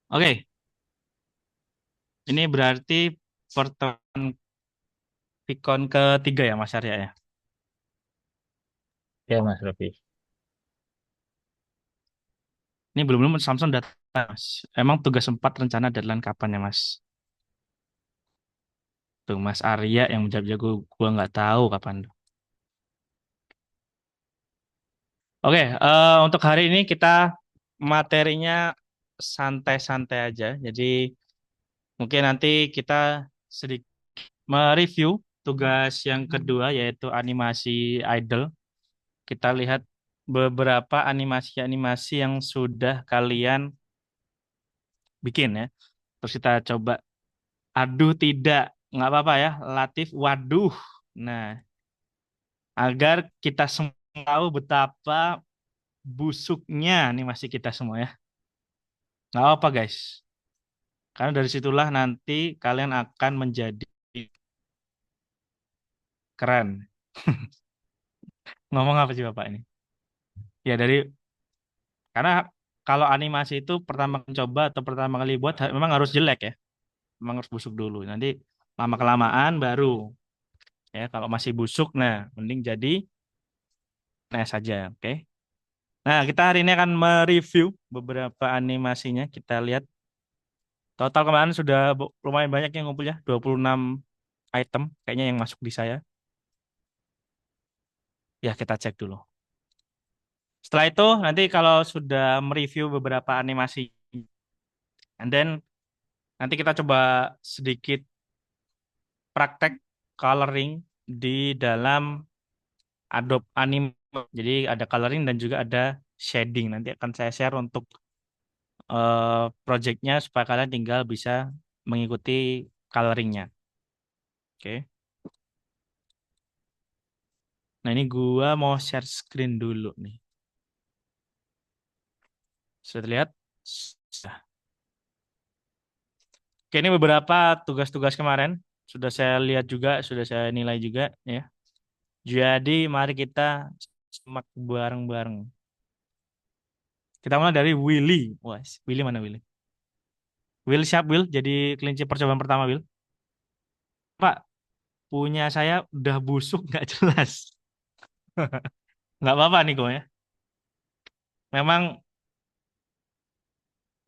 Oke, ini berarti pertemuan Vicon ketiga ya Mas Arya ya. Ya, Mas Rofi. Ini belum Samsung data Mas. Emang tugas 4 rencana deadline kapan ya Mas? Tuh Mas Arya yang menjawab jago, gua nggak tahu kapan. Oke, untuk hari ini kita materinya santai-santai aja. Jadi mungkin nanti kita sedikit mereview tugas yang kedua yaitu animasi idle. Kita lihat beberapa animasi-animasi yang sudah kalian bikin ya. Terus kita coba, aduh tidak, nggak apa-apa ya, Latif, waduh. Nah, agar kita semua tahu betapa busuknya animasi kita semua ya. Nggak apa-apa guys, karena dari situlah nanti kalian akan menjadi keren. Ngomong apa sih Bapak ini? Ya karena kalau animasi itu pertama mencoba atau pertama kali buat memang harus jelek ya. Memang harus busuk dulu. Nanti lama kelamaan baru ya kalau masih busuk nah mending jadi nah saja, oke. Nah, kita hari ini akan mereview beberapa animasinya. Kita lihat total kemarin sudah lumayan banyak yang ngumpul ya, 26 item kayaknya yang masuk di saya. Ya, kita cek dulu. Setelah itu nanti kalau sudah mereview beberapa animasi and then nanti kita coba sedikit praktek coloring di dalam Adobe Anime. Jadi ada coloring dan juga ada shading. Nanti akan saya share untuk projectnya supaya kalian tinggal bisa mengikuti coloringnya. Oke. Nah ini gua mau share screen dulu nih. Sudah terlihat? Sudah. Oke, ini beberapa tugas-tugas kemarin. Sudah saya lihat juga, sudah saya nilai juga ya. Jadi mari kita simak bareng-bareng. Kita mulai dari Willy. Wah, Willy mana Willy? Will siap Will, jadi kelinci percobaan pertama Will. Pak, punya saya udah busuk nggak jelas. Nggak apa-apa nih kok ya. Memang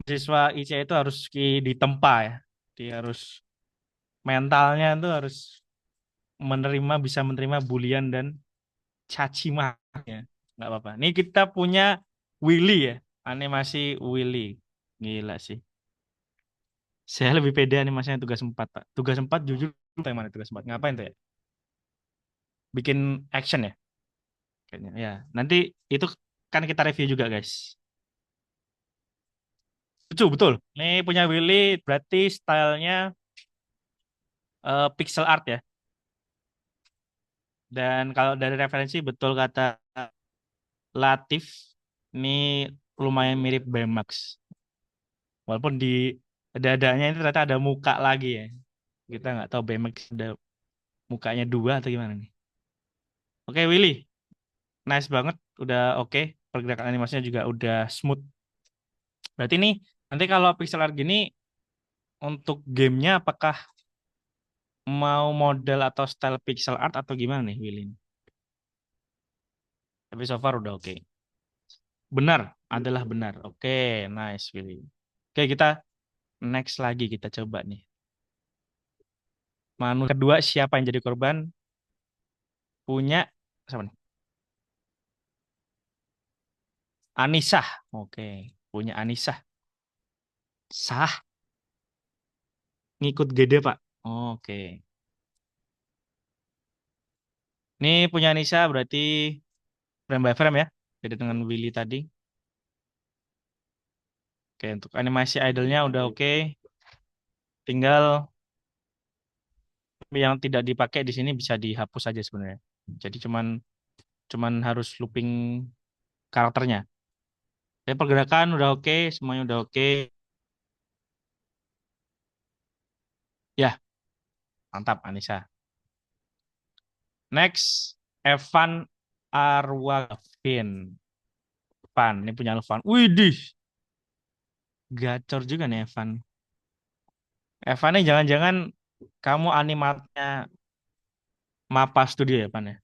siswa IC itu harus ditempa ya. Dia harus mentalnya tuh harus bisa menerima bulian dan caci maki ya. Nggak apa-apa. Ini kita punya Willy ya. Animasi Willy. Gila sih. Saya lebih pede animasinya tugas 4 Pak. Tugas 4 jujur yang mana tugas 4? Ngapain tuh ya? Bikin action ya kayaknya. Ya, nanti itu kan kita review juga, guys. Betul, betul. Ini punya Willy berarti stylenya pixel art ya. Dan kalau dari referensi betul kata Latif, ini lumayan mirip Baymax. Walaupun di dadanya itu ternyata ada muka lagi ya. Kita nggak tahu BMX ada mukanya dua atau gimana nih. Oke, Willy. Nice banget. Udah oke. Pergerakan animasinya juga udah smooth. Berarti nih, nanti kalau pixel art gini, untuk gamenya apakah mau model atau style pixel art atau gimana nih, Willy? Tapi so far udah oke. Benar, adalah benar. Oke, nice, Willy. Oke, kita next lagi kita coba nih. Manusia kedua siapa yang jadi korban? Punya siapa nih? Anissa. Oke, punya Anissa. Sah, ngikut gede, Pak. Oke. Ini punya Anissa berarti frame by frame ya. Beda dengan Willy tadi. Oke, untuk animasi idolnya udah oke. Tinggal yang tidak dipakai di sini bisa dihapus aja sebenarnya. Jadi cuman cuman harus looping karakternya. Tapi pergerakan udah oke, semuanya udah oke. Ya, mantap Anissa. Next, Evan Arwavin. Evan, ini punya Evan. Widih, Gacor juga nih Evan. Evan nih jangan-jangan kamu animatnya Mapa Studio ya, Pan ya?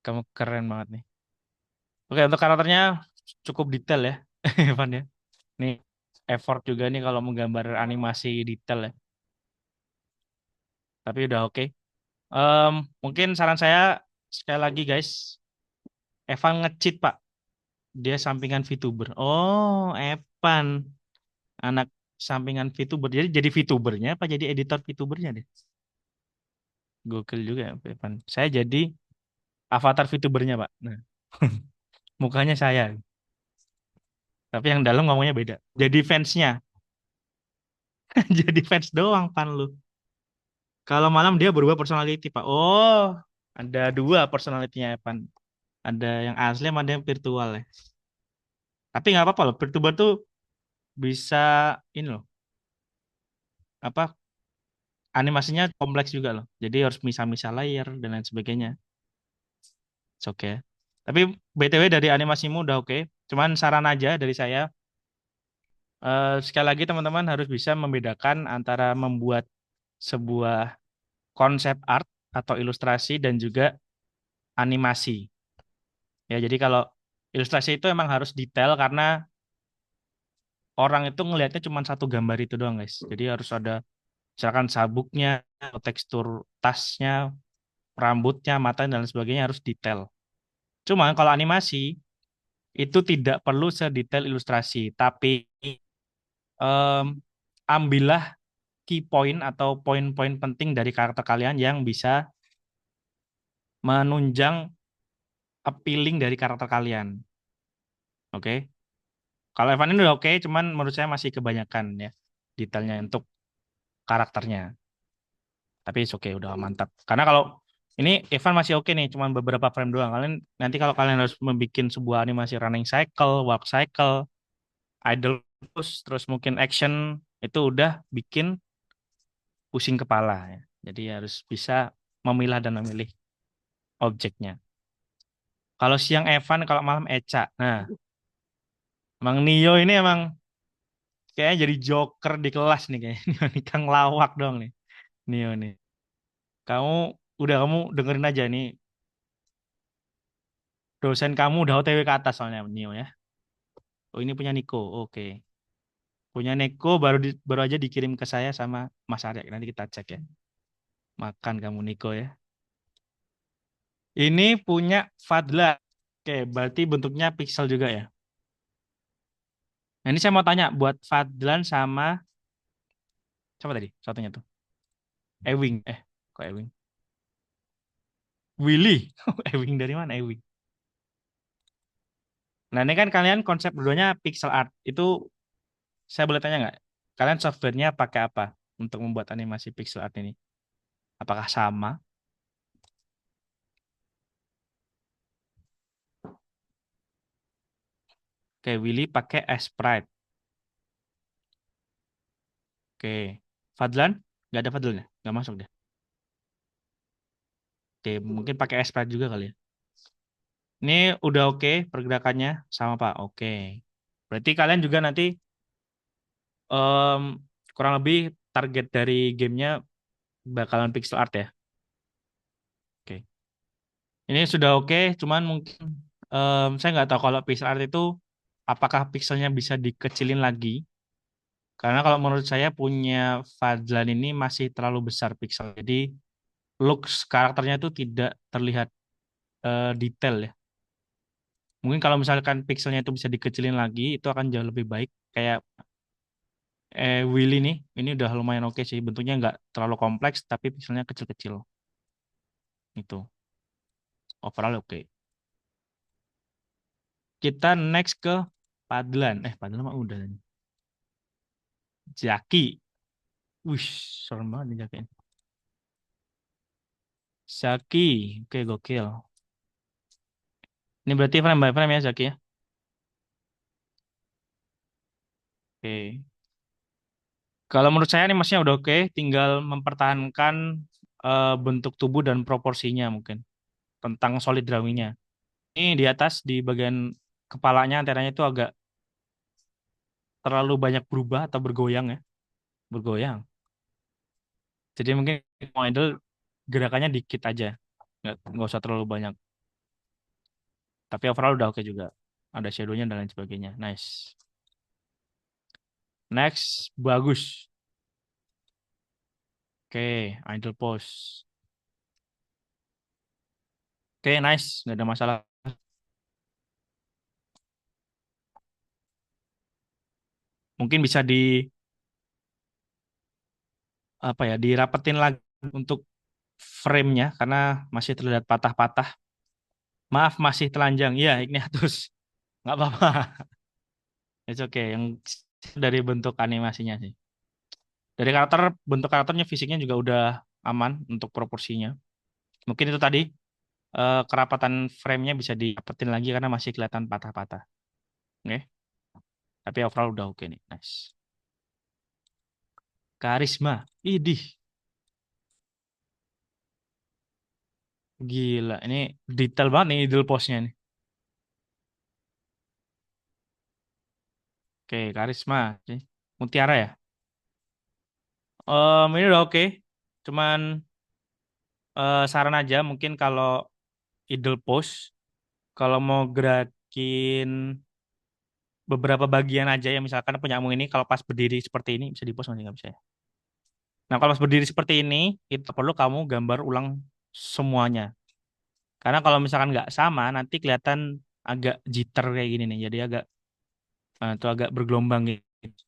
Kamu keren banget nih. Oke, untuk karakternya cukup detail ya, Evan ya. Nih, effort juga nih kalau menggambar animasi detail ya. Tapi udah oke. Em, Mungkin saran saya sekali lagi guys, Evan nge-cheat Pak. Dia sampingan VTuber. Oh, Evan anak sampingan VTuber. Jadi VTubernya apa jadi editor VTubernya deh? Gokil juga ya, Evan. Saya jadi avatar VTubernya Pak. Nah, mukanya saya. Tapi yang dalam ngomongnya beda. Jadi fansnya. Jadi fans doang Pan lu. Kalau malam dia berubah personality Pak. Oh, ada dua personalitinya Pan. Ada yang asli sama ada yang virtual ya. Tapi nggak apa-apa loh. VTuber tuh bisa ini loh. Apa animasinya kompleks juga loh. Jadi harus misah-misah layar dan lain sebagainya. It's okay. Tapi BTW dari animasimu udah oke. Cuman saran aja dari saya. Sekali lagi teman-teman harus bisa membedakan antara membuat sebuah konsep art atau ilustrasi dan juga animasi. Ya, jadi kalau ilustrasi itu emang harus detail karena orang itu ngelihatnya cuma satu gambar itu doang, guys. Jadi harus ada misalkan sabuknya, tekstur tasnya, rambutnya, matanya dan sebagainya harus detail. Cuma kalau animasi itu tidak perlu sedetail ilustrasi, tapi em, ambillah key point atau poin-poin penting dari karakter kalian yang bisa menunjang appealing dari karakter kalian. Oke? Kalau Evan ini udah oke, cuman menurut saya masih kebanyakan ya detailnya untuk karakternya. Tapi oke, udah mantap. Karena kalau ini Evan masih oke nih, cuman beberapa frame doang. Kalian nanti kalau kalian harus membuat sebuah animasi running cycle, walk cycle, idle pose, terus mungkin action itu udah bikin pusing kepala ya. Jadi harus bisa memilah dan memilih objeknya. Kalau siang Evan, kalau malam Eca. Nah, emang Nio ini emang kayaknya jadi joker di kelas nih kayaknya. Nio nih Kang lawak dong nih. Nio nih. Kamu kamu dengerin aja nih. Dosen kamu udah OTW ke atas soalnya Nio ya. Oh ini punya Niko. Oke. Punya Neko baru aja dikirim ke saya sama Mas Arya. Nanti kita cek ya. Makan kamu Niko ya. Ini punya Fadla. Oke, berarti bentuknya pixel juga ya. Nah, ini saya mau tanya buat Fadlan sama siapa tadi? Satunya tuh. Ewing. Kok Ewing? Willy. Ewing dari mana Ewing? Nah, ini kan kalian konsep keduanya pixel art. Itu saya boleh tanya nggak? Kalian softwarenya pakai apa untuk membuat animasi pixel art ini? Apakah sama? Kayak Willy pakai Sprite. Oke. Fadlan? Nggak ada Fadlan ya? Nggak masuk deh. Oke, mungkin pakai Sprite juga kali ya. Ini udah oke pergerakannya sama Pak. Oke. Berarti kalian juga nanti em, kurang lebih target dari gamenya bakalan pixel art ya. Oke. Ini sudah oke, cuman mungkin saya nggak tahu kalau pixel art itu apakah pixelnya bisa dikecilin lagi. Karena kalau menurut saya punya Fadlan ini masih terlalu besar pixel. Jadi looks karakternya itu tidak terlihat detail ya. Mungkin kalau misalkan pixelnya itu bisa dikecilin lagi, itu akan jauh lebih baik. Kayak Willy nih, ini udah lumayan oke sih. Bentuknya nggak terlalu kompleks, tapi pixelnya kecil-kecil. Itu overall oke. Kita next ke Padlan. Padlan mah udah. Jaki. Wih, serem banget nih Jaki. Zaki, oke gokil. Ini berarti frame by frame ya Zaki ya. Oke. Kalau menurut saya animasinya udah oke, tinggal mempertahankan bentuk tubuh dan proporsinya mungkin tentang solid drawingnya. Ini di atas di bagian kepalanya antenanya itu agak terlalu banyak berubah atau bergoyang ya, bergoyang. Jadi mungkin idle gerakannya dikit aja, nggak usah terlalu banyak. Tapi overall udah oke juga. Ada shadownya dan lain sebagainya. Nice. Next, bagus. Oke, idle pose. Oke, nice, nggak ada masalah. Mungkin bisa di apa ya, dirapetin lagi untuk frame-nya karena masih terlihat patah-patah. Maaf, masih telanjang. Iya, Ignatius. Nggak apa-apa. It's okay. Yang dari bentuk animasinya sih. Dari karakter, bentuk karakternya, fisiknya juga udah aman untuk proporsinya. Mungkin itu tadi kerapatan frame-nya bisa dirapetin lagi karena masih kelihatan patah-patah. Oke. Tapi overall udah oke nih. Nice. Karisma. Idih. Gila. Ini detail banget nih idle pose-nya nih. Oke, karisma. Oke. Mutiara ya? Ini udah oke. Cuman saran aja mungkin kalau idle pose, kalau mau gerakin beberapa bagian aja ya misalkan penyamun ini kalau pas berdiri seperti ini bisa di pose nggak bisa ya. Nah kalau pas berdiri seperti ini itu perlu kamu gambar ulang semuanya. Karena kalau misalkan nggak sama nanti kelihatan agak jitter kayak gini nih. Jadi agak tuh agak bergelombang gitu.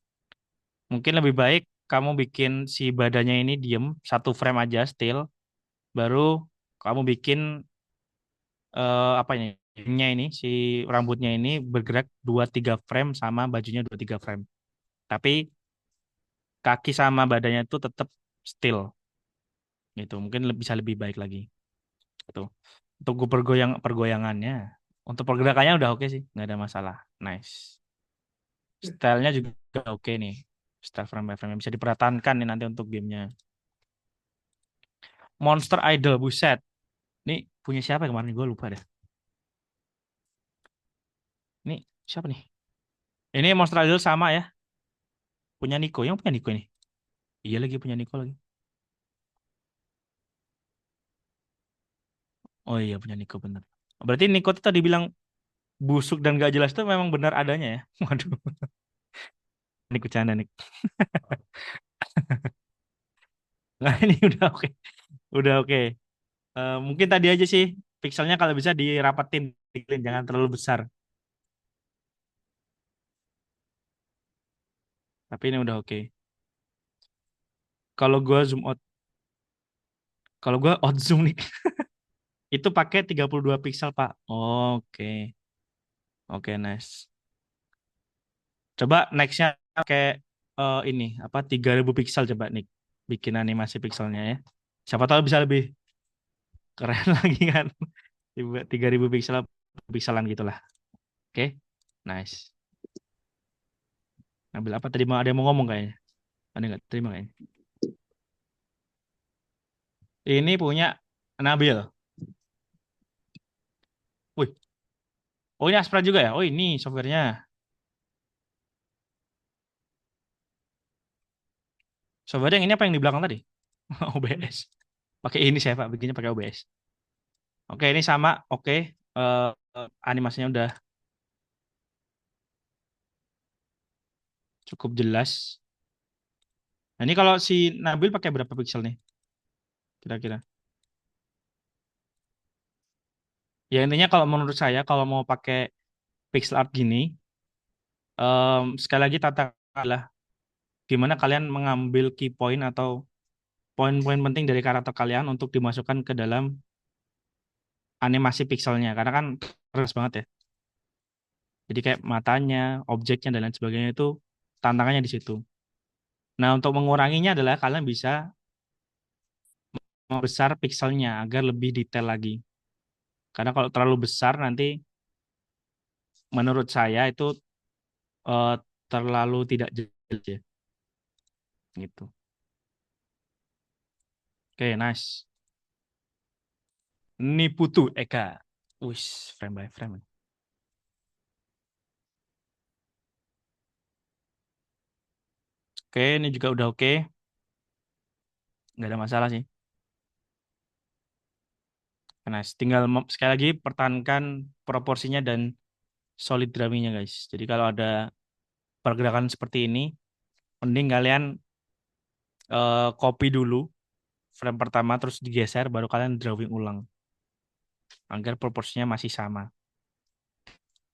Mungkin lebih baik kamu bikin si badannya ini diem satu frame aja still, baru kamu bikin apa ini si rambutnya ini bergerak dua tiga frame sama bajunya dua tiga frame. Tapi kaki sama badannya itu tetap still gitu. Mungkin bisa lebih baik lagi gitu. Untuk pergoyangannya, untuk pergerakannya udah oke sih, nggak ada masalah. Nice. Stylenya juga oke nih. Style frame by frame bisa dipertahankan nih nanti untuk gamenya. Monster Idol, buset. Ini punya siapa yang kemarin gue lupa deh. Ini siapa nih? Ini Monster Idol sama ya, punya Nico. Yang punya Nico ini? Iya lagi punya Nico lagi. Oh iya punya Nico bener. Berarti Nico tuh tadi bilang busuk dan gak jelas tuh memang benar adanya ya. Waduh, ini bercanda nih. Nah ini udah oke, udah oke. Mungkin tadi aja sih pixelnya kalau bisa dirapetin, jangan terlalu besar. Tapi ini udah oke. Kalau gua zoom out, kalau gua out zoom nih, itu pakai 32 pixel Pak. Oke, oke nice. Coba nextnya pakai ini apa 3000 pixel coba nih bikin animasi pixelnya ya. Siapa tahu bisa lebih keren lagi kan. 3000 pixel pixelan gitulah. Oke, nice. Ngambil apa tadi mau ada yang mau ngomong kayaknya. Ada nggak terima kayaknya. Ini punya Nabil. Wih, oh ini Aspra juga ya? Oh ini softwarenya. Software yang ini apa yang di belakang tadi? OBS. Pakai ini saya Pak, bikinnya pakai OBS. Oke, ini sama. Oke, animasinya udah cukup jelas. Nah, ini kalau si Nabil pakai berapa pixel nih? Kira-kira. Ya intinya kalau menurut saya kalau mau pakai pixel art gini, sekali lagi tata adalah gimana kalian mengambil key point atau poin-poin penting dari karakter kalian untuk dimasukkan ke dalam animasi pixelnya. Karena kan keras banget ya. Jadi kayak matanya, objeknya dan lain sebagainya itu tantangannya di situ. Nah, untuk menguranginya adalah kalian bisa membesar pixelnya agar lebih detail lagi. Karena kalau terlalu besar nanti menurut saya itu eh, terlalu tidak jelas ya. Gitu. Oke, nice. Niputu Eka. Wis, frame by frame. Oke, ini juga udah oke. Nggak ada masalah sih. Nah, tinggal sekali lagi pertahankan proporsinya dan solid drum-nya guys. Jadi kalau ada pergerakan seperti ini, mending kalian copy dulu frame pertama terus digeser baru kalian drawing ulang agar proporsinya masih sama.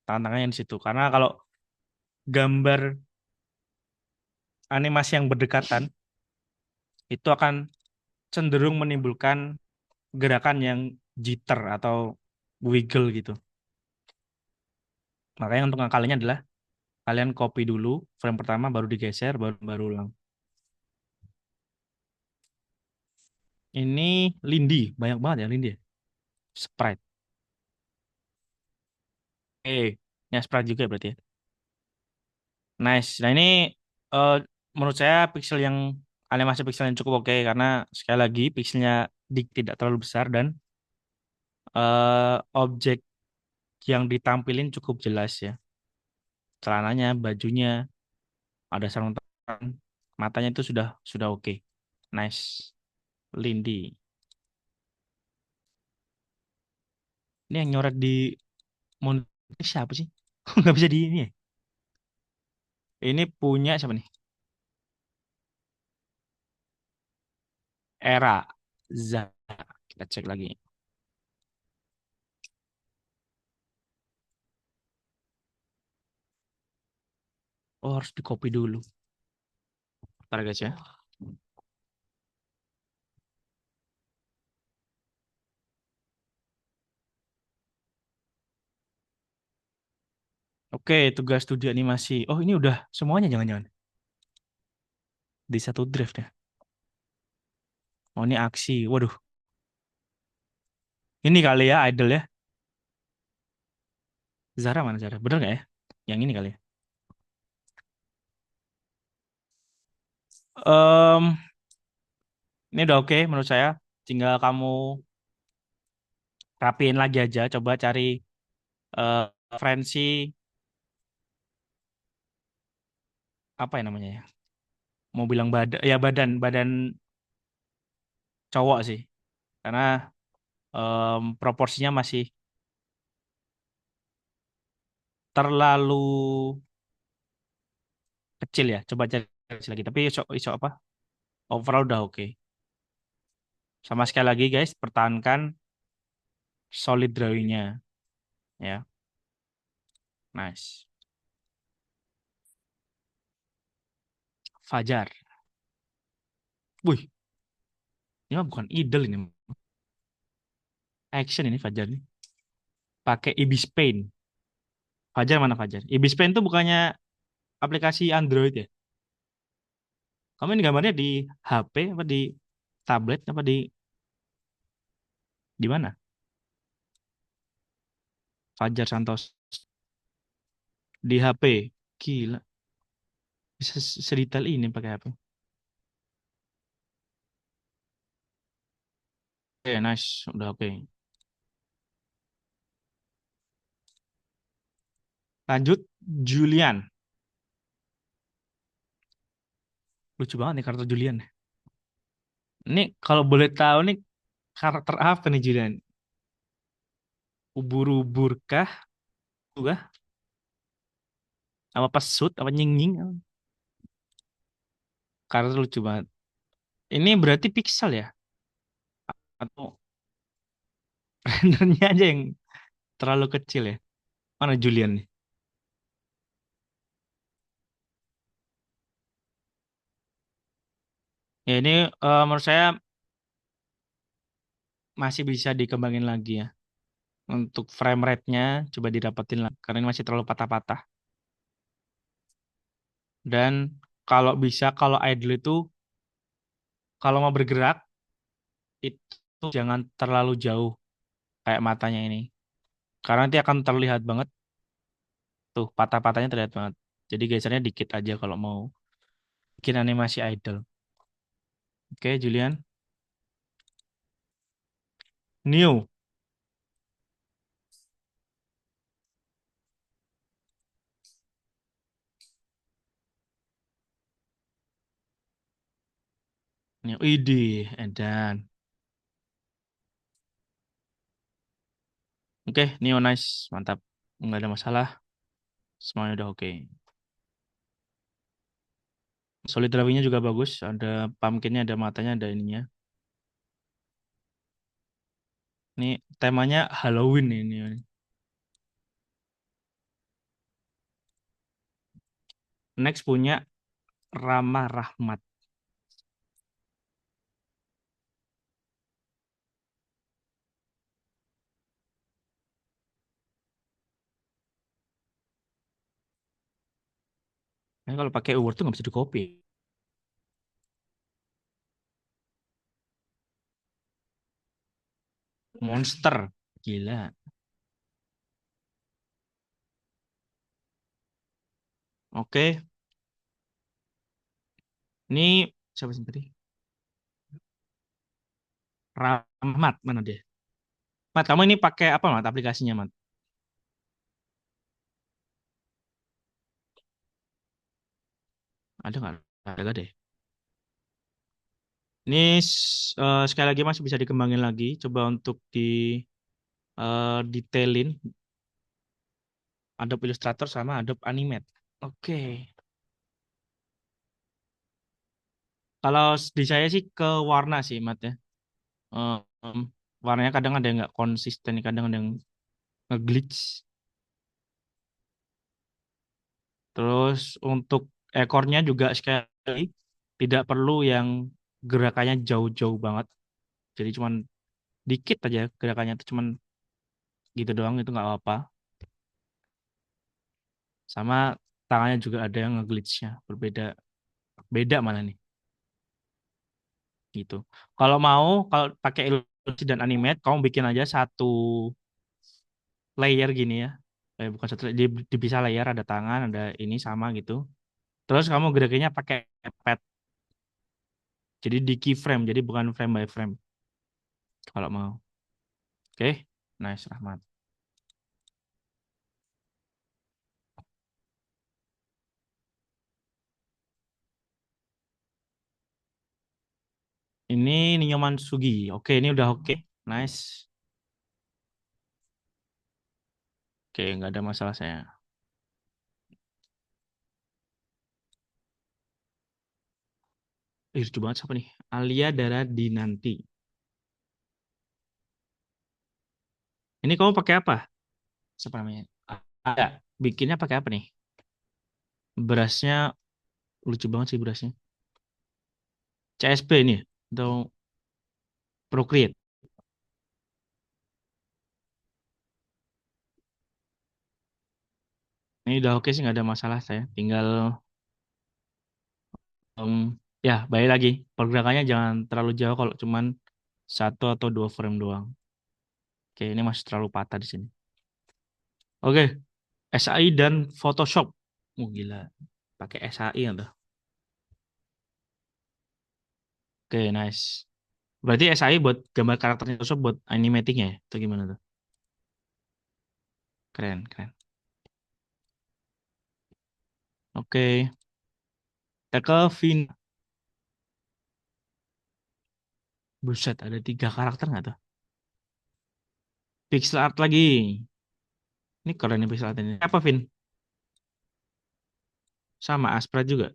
Tantangannya di situ. Karena kalau gambar animasi yang berdekatan itu akan cenderung menimbulkan gerakan yang jitter atau wiggle gitu. Makanya untuk ngakalinnya adalah kalian copy dulu frame pertama baru digeser baru baru ulang. Ini Lindy, banyak banget ya Lindy, ya. Sprite. Ya Sprite juga berarti ya. Nice. Nah ini eh, menurut saya pixel yang animasi pixel yang cukup oke karena sekali lagi pixelnya tidak terlalu besar dan objek yang ditampilin cukup jelas ya. Celananya, bajunya, ada sarung tangan, matanya itu sudah oke. Nice. Lindy. Ini yang nyoret di monitor siapa sih? Nggak bisa di ini ya? Ini punya siapa nih? Era Za. Kita cek lagi. Oh, harus di copy dulu. Ntar guys ya. Oke, tugas studi animasi. Oh, ini udah semuanya jangan-jangan. Di satu draft ya. Oh, ini aksi. Waduh, ini kali ya idol ya. Zara mana Zara? Bener nggak ya? Yang ini kali ya. Em, ini udah oke menurut saya. Tinggal kamu rapiin lagi aja. Coba cari referensi apa ya namanya ya? Mau bilang badan, ya badan badan cowok sih. Karena proporsinya masih terlalu kecil ya. Coba cari kecil lagi. Tapi iso, iso apa? Overall udah oke. Sama sekali lagi guys, pertahankan solid drawingnya ya. Nice. Fajar. Wih, ini mah bukan idol ini. Action ini Fajar nih. Pakai Ibis Paint. Fajar mana Fajar? Ibis Paint tuh bukannya aplikasi Android ya? Kamu ini gambarnya di HP apa di tablet apa di mana? Fajar Santos di HP. Gila, bisa sedetail ini pakai HP. Oke, nice, udah oke. Lanjut, Julian. Lucu banget nih karakter Julian. Ini kalau boleh tahu nih karakter apa nih Julian? Ubur-ubur kah? Kah? Apa pesut? Apa nying-nying? Karakter lucu banget. Ini berarti pixel ya? Atau rendernya aja yang terlalu kecil ya? Mana Julian nih? Ya ini menurut saya masih bisa dikembangin lagi ya. Untuk frame rate-nya coba didapetin lah. Karena ini masih terlalu patah-patah. Dan kalau bisa, kalau idle itu kalau mau bergerak itu jangan terlalu jauh kayak matanya ini. Karena nanti akan terlihat banget tuh patah-patahnya terlihat banget. Jadi gesernya dikit aja kalau mau bikin animasi idle. Oke, Julian. New. Ini ide, edan. Oke, Neo nice, mantap. Nggak ada masalah, semuanya udah oke. Solid drawingnya juga bagus, ada pumpkinnya, ada matanya, ada ininya. Ini temanya Halloween ini. Next punya Rama Rahmat. Ini kalau pakai Word tuh nggak bisa di copy. Monster, gila. Oke, ini siapa sih tadi? Rahmat, mana dia? Mat, kamu ini pakai apa, Mat, aplikasinya, Mat? Ada nggak? Ada deh. Ini sekali lagi masih bisa dikembangin lagi. Coba untuk di detailin Adobe Illustrator sama Adobe Animate. Oke. Kalau di saya sih ke warna sih, Mat ya. Eh, em, warnanya kadang ada yang nggak konsisten, kadang ada yang nge-glitch. Terus untuk ekornya juga sekali tidak perlu yang gerakannya jauh-jauh banget. Jadi cuman dikit aja gerakannya itu cuman gitu doang itu nggak apa-apa. Sama tangannya juga ada yang nge-glitchnya berbeda, beda mana nih gitu. Kalau mau, kalau pakai ilustrasi dan animate, kamu bikin aja satu layer gini ya. Bukan satu, dipisah layer, ada tangan, ada ini sama gitu. Terus kamu gerakinnya pakai pad, jadi di keyframe, jadi bukan frame by frame. Kalau mau, oke, nice Rahmat. Ini Nyoman Sugi, oke, ini udah oke, nice. Oke, nggak ada masalah saya. Lucu banget siapa nih? Alia Dara Dinanti. Ini kamu pakai apa? Siapa namanya? Ada. Bikinnya pakai apa nih? Berasnya lucu banget sih berasnya. CSP ini atau Procreate. Ini udah oke sih, nggak ada masalah saya. Tinggal em, ya balik lagi. Pergerakannya jangan terlalu jauh kalau cuman satu atau dua frame doang. Oke, ini masih terlalu patah di sini. Oke, SAI dan Photoshop. Gila. Pakai SAI ya tuh. Oke, nice. Berarti SAI buat gambar karakternya Photoshop buat animating ya? Itu gimana tuh? Keren, keren. Oke, kita ke Vin. Buset, ada tiga karakter nggak tuh? Pixel art lagi. Ini keren nih pixel art ini. Apa, Vin? Sama Aspra juga.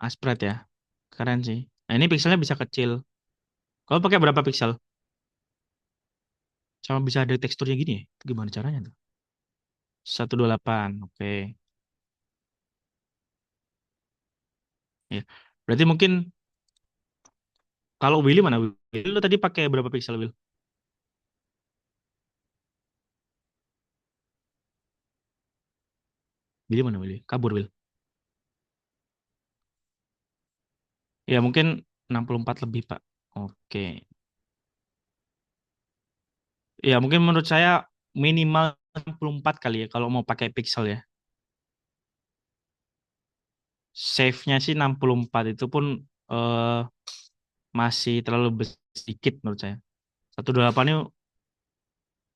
Asprat ya. Keren sih. Nah, ini pixelnya bisa kecil. Kalau pakai berapa pixel? Sama bisa ada teksturnya gini ya? Itu gimana caranya tuh? 128. Oke. Ya. Berarti mungkin kalau Willy mana? Willy lu tadi pakai berapa pixel, Will? Willy mana, Willy? Kabur, Will. Ya, mungkin 64 lebih, Pak. Oke. Ya, mungkin menurut saya minimal 64 kali ya kalau mau pakai pixel ya. Save-nya sih 64 itu pun eh, masih terlalu sedikit menurut saya. 128 ini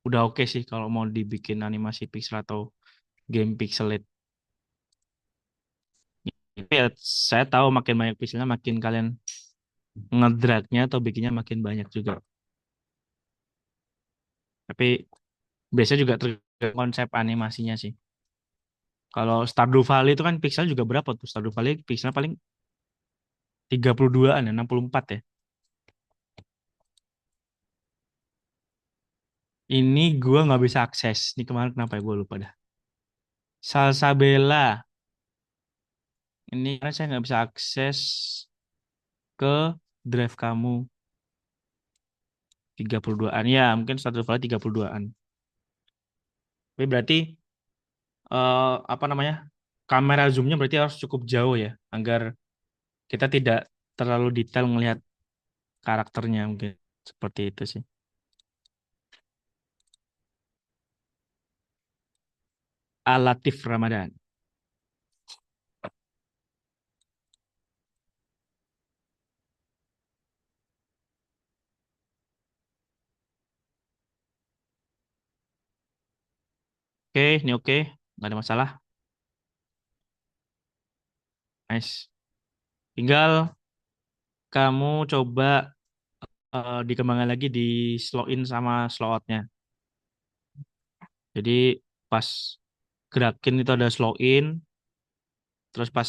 udah oke sih kalau mau dibikin animasi pixel atau game pixelate. Tapi ya, saya tahu makin banyak pixelnya makin kalian ngedragnya atau bikinnya makin banyak juga. Tapi biasanya juga tergantung konsep animasinya sih. Kalau Stardew Valley itu kan pixel juga berapa tuh? Stardew Valley pixelnya paling 32-an ya, 64 ya. Ini gua nggak bisa akses. Ini kemarin kenapa ya gue lupa dah. Salsabella. Ini karena saya nggak bisa akses ke drive kamu 32-an. Ya, mungkin Stardew Valley 32-an. Tapi berarti apa namanya? Kamera zoomnya berarti harus cukup jauh ya, agar kita tidak terlalu detail melihat karakternya mungkin seperti itu sih. Alatif Ramadan. Oke, ini oke, nggak ada masalah. Nice. Tinggal kamu coba dikembangkan lagi di slow in sama slow outnya. Jadi pas gerakin itu ada slow in, terus pas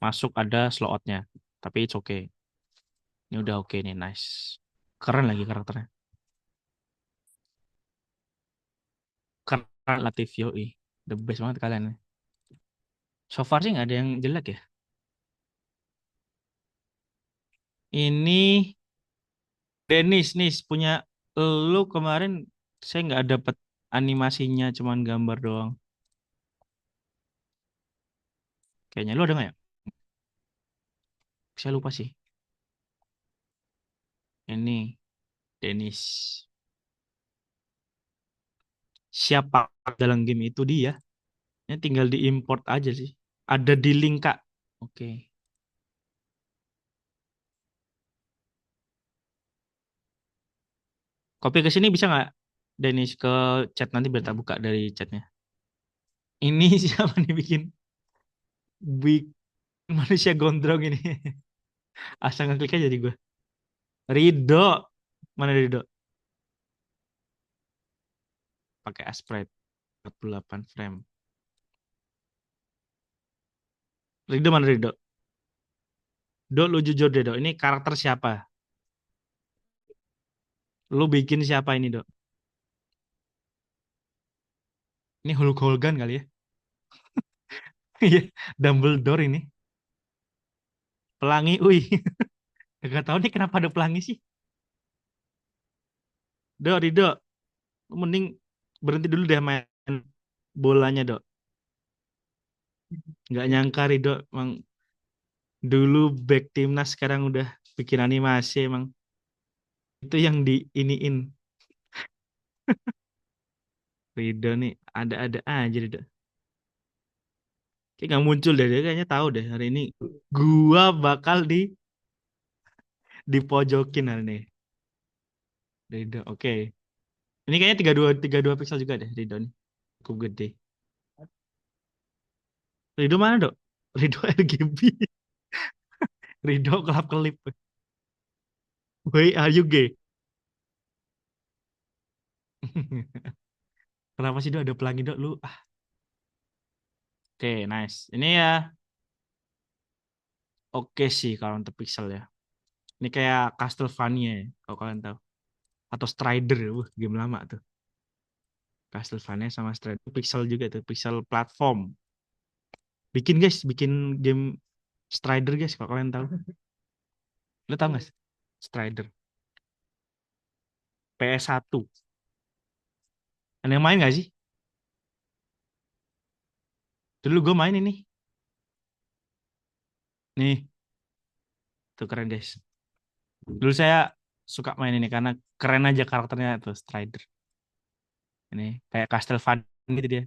masuk ada slow outnya. Tapi it's okay. Ini udah oke nih, nice. Keren lagi karakternya. Keren Latif Yoi. The best banget kalian. So far sih nggak ada yang jelek ya. Ini Dennis nih punya lu kemarin saya nggak dapet animasinya, cuman gambar doang. Kayaknya lu ada nggak ya? Saya lupa sih. Ini Dennis. Siapa dalam game itu dia? Ini tinggal diimport aja sih. Ada di link Kak. Oke. Copy ke sini bisa nggak? Dennis ke chat nanti biar tak buka dari chatnya. Ini siapa nih bikin big manusia gondrong ini? Asal ngeklik aja jadi gue. Ridho. Mana Ridho? Pakai Sprite 48 frame. Ridho mana Ridho? Do, lu jujur deh, Do. Ini karakter siapa? Lu bikin siapa ini, Do? Ini Hulk Hogan kali ya? Iya, Dumbledore ini. Pelangi, wih. Gak tau nih kenapa ada pelangi sih. Do, Ridho. Lu mending berhenti dulu deh main bolanya, Do. Nggak nyangka, Ridho. Emang dulu back timnas, sekarang udah bikin animasi. Emang itu yang di iniin. Ridho nih, ada-ada aja, Ridho. Kayak nggak muncul deh, dia kayaknya tahu deh hari ini. Gua bakal dipojokin hari ini. Ridho, oke. Ini kayaknya 32 pixel juga deh Ridho nih. Cukup gede. Ridho mana, Dok? Ridho RGB. Ridho kelap-kelip. Why are you gay? Kenapa sih, Dok, ada pelangi, Dok? Lu, ah. Oke, nice. Ini ya oke sih kalau untuk pixel ya. Ini kayak Castlevania ya, kalau kalian tahu. Atau Strider, game lama tuh. Castlevania sama Strider. Pixel juga tuh, pixel platform. Bikin guys, bikin game Strider guys, kalau kalian tahu. Lu tahu nggak? Strider. PS1. Ada yang main nggak sih? Dulu gue main ini. Nih, tuh keren guys. Dulu saya suka main ini karena keren aja karakternya tuh Strider. Ini kayak Castlevania gitu dia.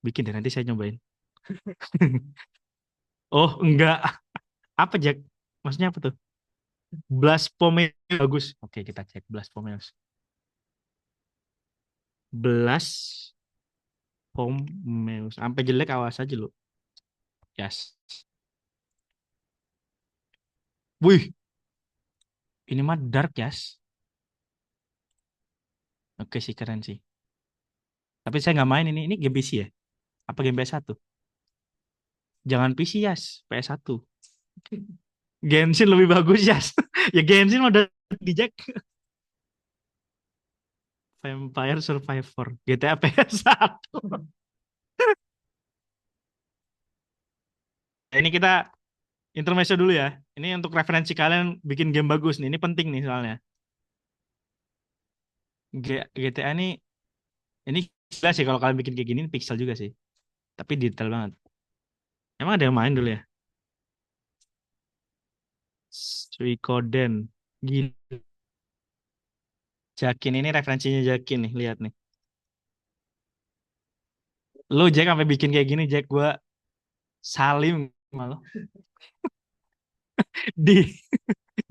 Bikin deh nanti saya nyobain. Oh, enggak. Apa Jack? Maksudnya apa tuh? Blasphemous bagus. Oke, kita cek Blasphemous. Blas Homeus. Sampai jelek awas aja lu. Yes. Wih, ini mah dark yes. Oke sih keren sih. Tapi saya nggak main ini. Ini game PC ya? Apa game PS1? Jangan PC yes, PS1. Genshin lebih bagus yes. Ya Genshin mah udah di Jack. Vampire Survivor. GTA PS1. Ini kita intermezzo dulu ya. Ini untuk referensi kalian bikin game bagus nih. Ini penting nih soalnya. GTA ini gila sih kalau kalian bikin kayak gini pixel juga sih. Tapi detail banget. Emang ada yang main dulu ya? Suikoden. Gini. Jakin ini referensinya Jakin nih, lihat nih. Lu Jack sampai bikin kayak gini, Jack gua salim malu. Di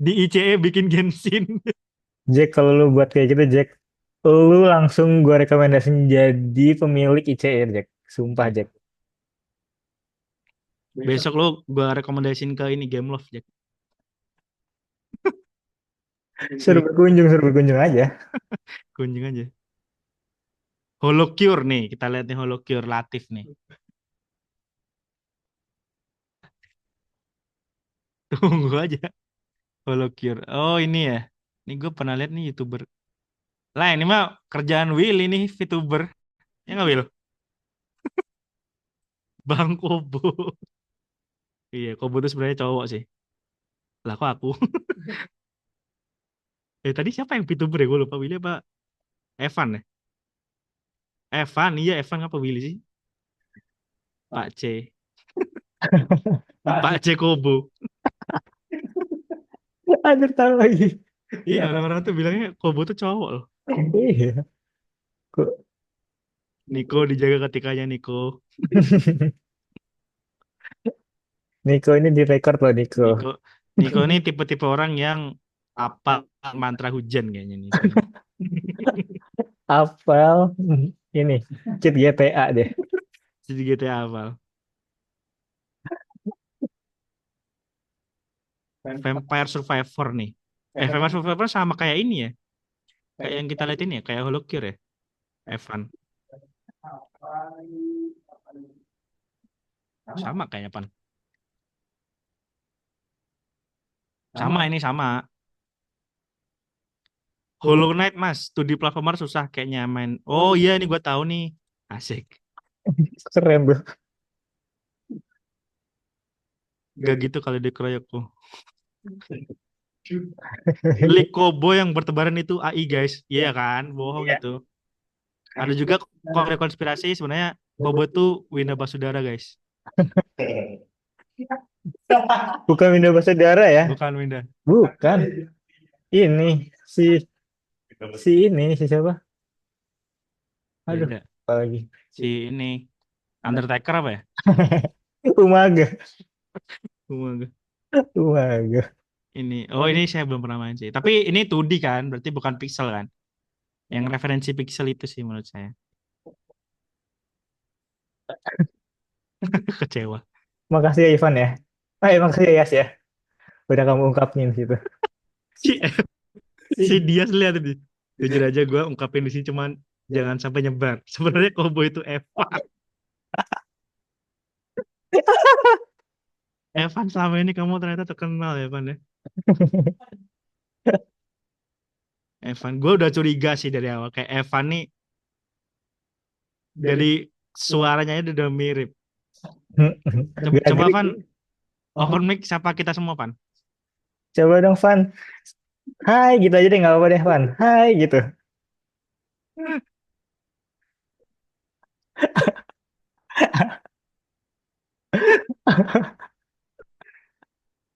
di ICE bikin Genshin. Jack, kalau lu buat kayak gitu, Jack, lu langsung gua rekomendasiin jadi pemilik ICE, Jack. Sumpah, Jack. Besok lu gua rekomendasiin ke ini Game Love, Jack. Wih, Suruh berkunjung aja. kunjung aja. Holocure nih, kita lihat nih Holocure Latif nih. Tunggu aja Holocure. Oh ini ya. Ini gue pernah lihat nih YouTuber. Lah ini mah kerjaan Will ini VTuber. Ya nggak Will? Bang Kobo. Iya, Kobo itu sebenarnya cowok sih. Lah kok aku? Tadi siapa yang VTuber ya? Gue lupa Willy apa Evan ya? Evan, iya Evan apa Willy sih? Pak C. Pak C Kobo. Anjir, tahu lagi. Iya, orang-orang tuh bilangnya Kobo tuh cowok loh. Iya. Kok Niko dijaga ketikanya Niko. Niko ini direkord loh, Niko. Niko, Niko ini tipe-tipe orang yang apa mantra hujan kayaknya Niko nih. Apel ini cheat GTA deh. Jadi GTA hafal. Vampire Survivor nih. Vampire Survivor sama kayak ini ya. Kayak yang kita lihat ini ya, kayak Holocure ya. Evan. Sama kayaknya Pan. Sama ini sama. Hollow Knight Mas, 2D platformer susah kayaknya main. Oh iya ini gue tahu nih. Asik. Keren bro. Gak gitu kalau dikeroyok tuh. Lik Kobo yang bertebaran itu AI guys. Iya kan? Bohong Iya. itu. Ada juga konspirasi sebenarnya Kobo tuh Winda Basudara guys. Bukan Winda Basudara ya. Bukan Winda. Bukan. Ini si si siapa? Aduh, Beda. apa lagi? Si ini Undertaker apa ya? Umaga. Gua- Umaga. Ini. Oh ini saya belum pernah main sih. Tapi ini 2D kan, berarti bukan pixel kan? Yang referensi pixel itu sih menurut saya. Kecewa. Makasih ya Ivan ya. Makasih ya Yas ya. Udah kamu ungkapin situ. Si, si Dias lihat tadi. Jujur aja gue ungkapin di sini cuman jangan sampai nyebar. Sebenarnya Kobo itu Evan. Evan selama ini kamu ternyata terkenal ya Evan ya. Evan, gue udah curiga sih dari awal. Kayak Evan nih dari suaranya itu udah mirip. Coba, coba Van, Gerak-gerik. open mic siapa kita semua Van. Coba dong Van. Hai gitu aja deh, nggak apa-apa deh Van. Hai gitu.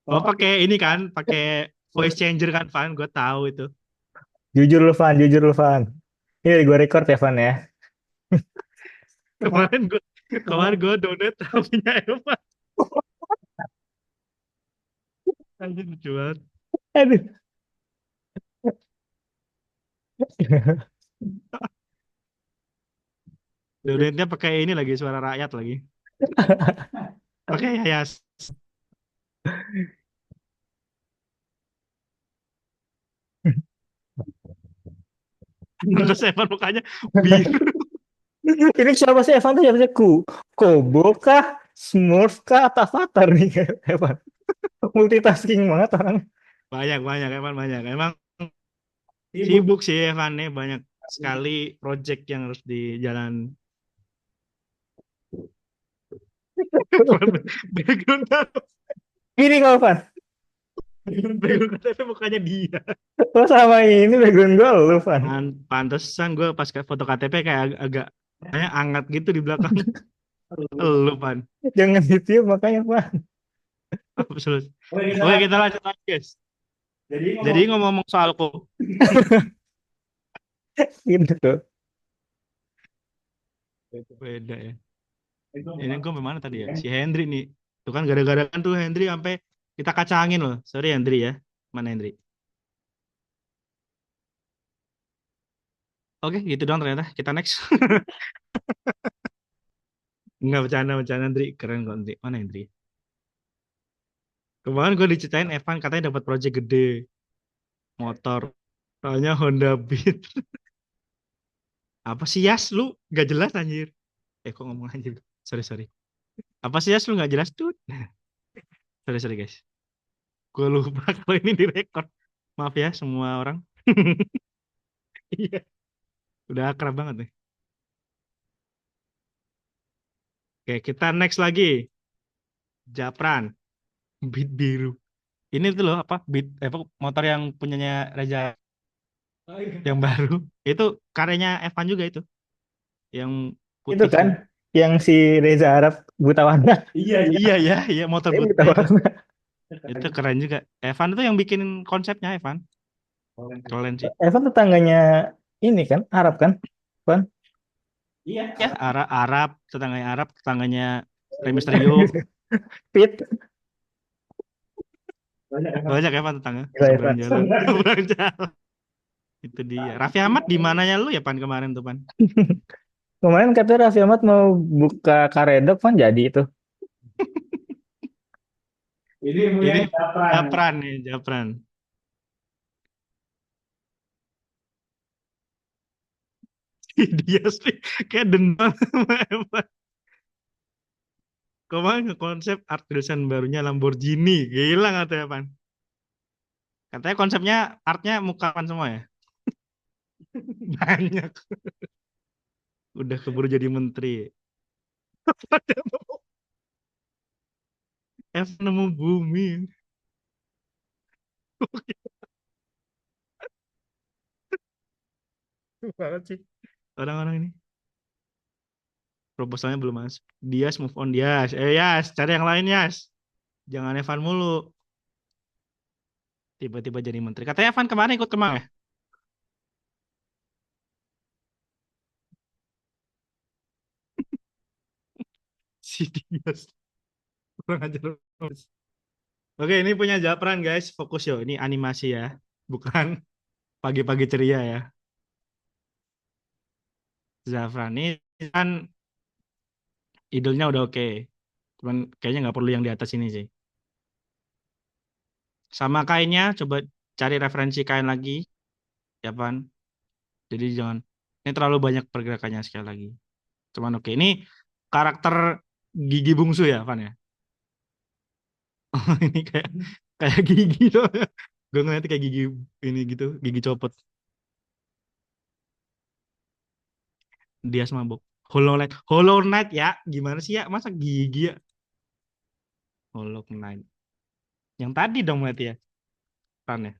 Oh pakai ini kan, pakai voice changer kan Van, gue tahu itu. Jujur lu Van, jujur lu Van. Ini gue record ya Van ya. Kemarin gue kemarin gue donate punya Evan. Anjir lucu banget. Aduh. Duriannya pakai ini lagi suara rakyat lagi. Pakai Yayas. Terus Evan mukanya biru. Ini siapa sih Evan tuh siapa sih? Kobo kah? Smurf kah? Atau Avatar nih Evan? Multitasking banget orang. Banyak banyak Evan banyak. Emang sibuk sih Evan nih banyak sekali project yang harus dijalan. Background Gini kau Evan. background KTP mukanya dia. Oh sama ini background gue lu Evan. Pantesan gue pas foto KTP kayak agak kayak hangat gitu di belakang. Lu pan. Jangan ditiup makanya Evan. Absolut. Oke kita lanjut lagi guys. Jadi ngomong-ngomong soal kok Gitu tuh. beda ya. Ini gue mana tadi ya? Si Hendry nih. Tuh kan gara-gara kan tuh Hendry sampai kita kacangin loh. Sorry Hendry ya. Mana Hendry? Oke, gitu doang ternyata. Kita next. Enggak bercanda Hendry. Keren kok Hendry. Mana Hendry? Kemarin gue diceritain Evan katanya dapat project gede motor. Soalnya Honda Beat. Apa sih Yas lu? Gak jelas anjir. Kok ngomong anjir. Sorry sorry. Apa sih Yas lu gak jelas tuh? Sorry sorry guys. Gue lupa kalau ini direkod. Maaf ya semua orang. Iya. Udah akrab banget nih. Oke, kita next lagi. Japran, Beat biru. Ini tuh loh apa? Beat apa motor yang punyanya Reza yang baru. Itu karyanya Evan juga itu, yang Itu putih kan tuh. yang si Reza Arab buta warna. Iya ya, iya motor Ini buta putih itu. warna. Itu keren juga. Evan itu yang bikin konsepnya Evan. Keren sih. Evan tetangganya ini kan Arab kan? Evan. Ya, Arab, tetangganya Arab, tetangganya Rey Mysterio. Pit. Banyak Evan tetangga Gila seberang Evan. jalan. Seberang jalan. Itu dia. Raffi Ahmad di mananya lu ya Pan kemarin tuh Pan? Kemarin katanya Raffi Ahmad mau buka karedok kan jadi itu. Ini Japran nih, Japran. Dia sih kayak dendam sama Evan. Kemarin konsep art design barunya Lamborghini. Gila katanya Pan. Katanya konsepnya artnya muka Pan semua ya. Banyak. Udah keburu jadi menteri. Evan nemu bumi. Banget sih. Orang-orang ini. Proposalnya belum masuk. Dias move on Dias. Yas, cari yang lain Yas. Jangan Evan mulu. Tiba-tiba jadi menteri. Katanya Evan kemarin ikut kemana ya? Si Dias. Kurang ajar. Oke, ini punya Japran guys. Fokus yo. Ini animasi ya. Bukan pagi-pagi ceria ya. Zafran ini kan idolnya udah oke. Cuman kayaknya nggak perlu yang di atas ini sih. Sama kainnya, coba cari referensi kain lagi. Ya, Pan. Jadi jangan. Ini terlalu banyak pergerakannya sekali lagi. Cuman oke. Ini karakter gigi bungsu ya, Van ya. Ini kayak kayak gigi tuh. Gue ngeliatnya kayak gigi ini gitu, gigi copot. Dia mabuk. Hollow Knight. Hollow Knight ya. Gimana sih ya? Masa gigi ya? Hollow Knight. Yang tadi dong berarti ya. Van ya.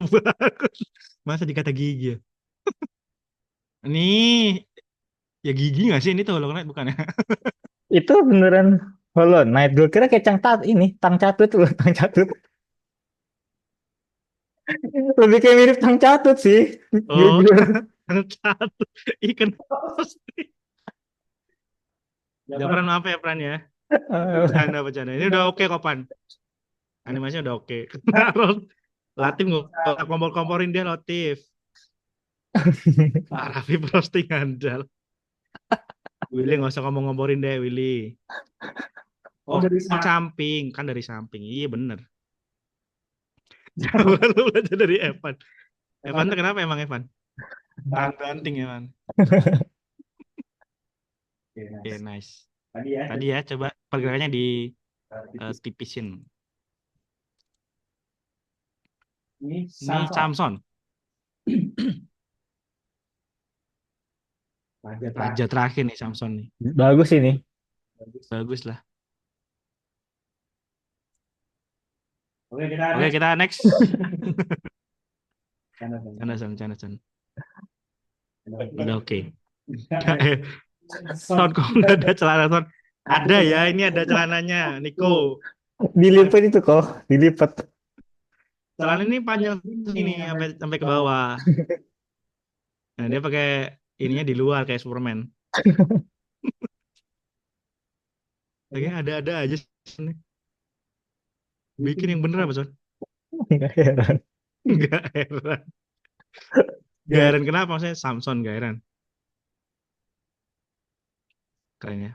Bagus. Masa dikata gigi ya? Ini ya gigi gak sih? Ini tuh Hollow Knight bukan ya? Itu beneran Hollow Knight. Gue kira kayak ini, Tang Catut loh, Tang Catut. Lebih kayak mirip Tang Catut sih, Oh, jujur. satu. Ikan pasti. Japran apa ya Pran ya? Bercanda. Ini udah oke kok Pan. Animasinya udah oke. Latif nggak kompor-komporin dia Latif. Raffi posting andal. Willy nggak usah ngomong-ngomporin deh, Willy. Oh, Oh, dari oh sana. samping, kan dari samping. Iya bener. Jangan lu belajar dari Evan. Evan tuh kenapa emang Evan? Tahan banting Evan. Oke, Oke, nice. nice. Tadi ya, Tadi ya, coba pergerakannya di tipis. tipisin. Ini Ini Samsung. Samson, Raja raja terakhir. terakhir nih Samson nih. Bagus ini. Bagus. Bagus lah. Oke, kita Oke, next. kita next. Sana, sana, Canda, Son, canda, Son. sana. Udah oke. Son, kok nggak ada celana, Son? Ada ya, ini ada celananya. Niko. Dilipat itu kok, dilipat. Celana ini panjang sini sampai sampai ke bawah. Nah, dia pakai ininya di luar kayak Superman. Lagi ada-ada aja sih. Bikin yang bener apa, Son? Nggak heran. Gak heran. Gak Gak. heran kenapa? Maksudnya Samson gak heran. Keren ya.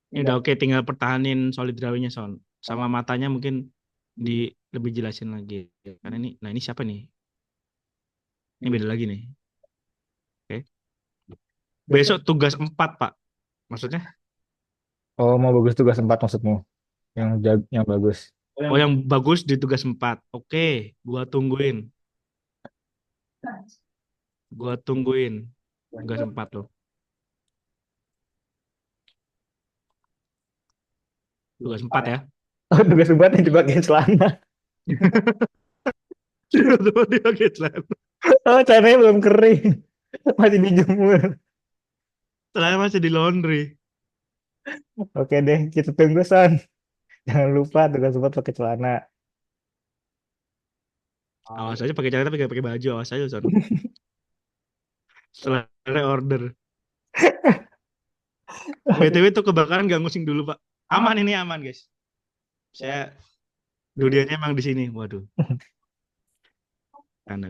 Ini udah oke, tinggal pertahanin solid drawingnya, Son. Sama matanya mungkin di lebih jelasin lagi. Karena ini, nah ini siapa nih? Ini beda lagi nih. Oke. Besok tugas 4 Pak. Maksudnya? Oh, mau bagus tugas 4 maksudmu? Yang bagus. Oh, yang bagus di tugas 4. Oke, gua tungguin. Gua tungguin tugas 4 loh. Tugas 4 ya. Oh, tugas 4 yang di bagian celana. Coba dipakai celana. Oh, celananya belum kering. Masih dijemur. Celana masih di laundry. Oke deh, kita tunggu, Son. Jangan lupa tugas 4 pakai celana. Awas aja pakai celana tapi gak pakai baju. Awas aja, Son. Setelah order. BTW tuh kebakaran gak ngusing dulu, Pak. Aman ini aman, guys. Saya dunianya emang di sini. Waduh, canda.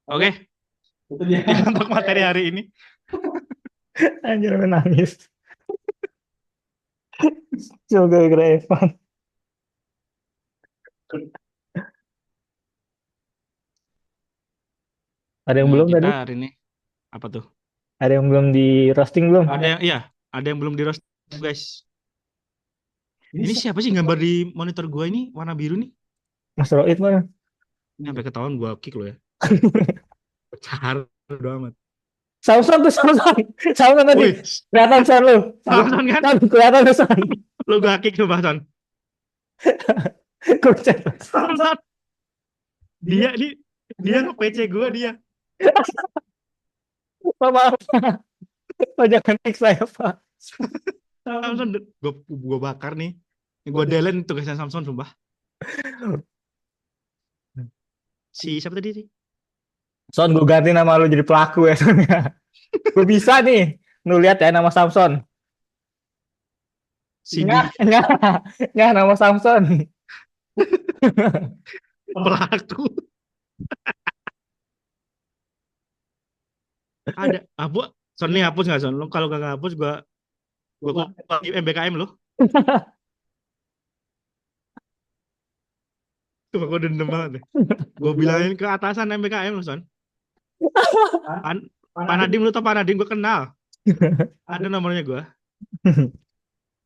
Oke, Itu dia. itu untuk materi hari ini. Anjir, menangis. Coba gara-gara Evan. Ada yang Ini belum kita tadi? hari ini apa tuh? Ada yang belum di roasting belum? Ada yang iya, ada yang belum di roast, guys. Ini siapa sih gambar di monitor gua ini warna biru nih? Mas Roid mana? Ini sampai ketahuan gua kick lo ya. Cahar udah amat. Samson tuh Samson. Samson tadi. Wih, Kelihatan Son lu. Samson kan? Son, kelihatan tuh Son. Lo gua kick tuh Pak Son. Kucet. Samson. Dia nge-PC gua dia. Pak, maaf. Pak, jangan fix saya, Pak. Samson gua bakar nih. Gua delete tugasnya Samson sumpah. Si siapa tadi sih? Son, gue ganti nama lu jadi pelaku ya, Son. Gue bisa nih. Lu lihat ya nama Samson. Si Enggak, D enggak. Enggak, nama Samson. pelaku. Ada. Apa? Son nih hapus nggak Son? Lo kalau nggak hapus gua lagi MBKM lo. Tuh gua dendam banget deh. Gua bilangin ke atasan MBKM lo Son. Pan Panadim lu tau Panadim gua kenal. Ada nomornya gua.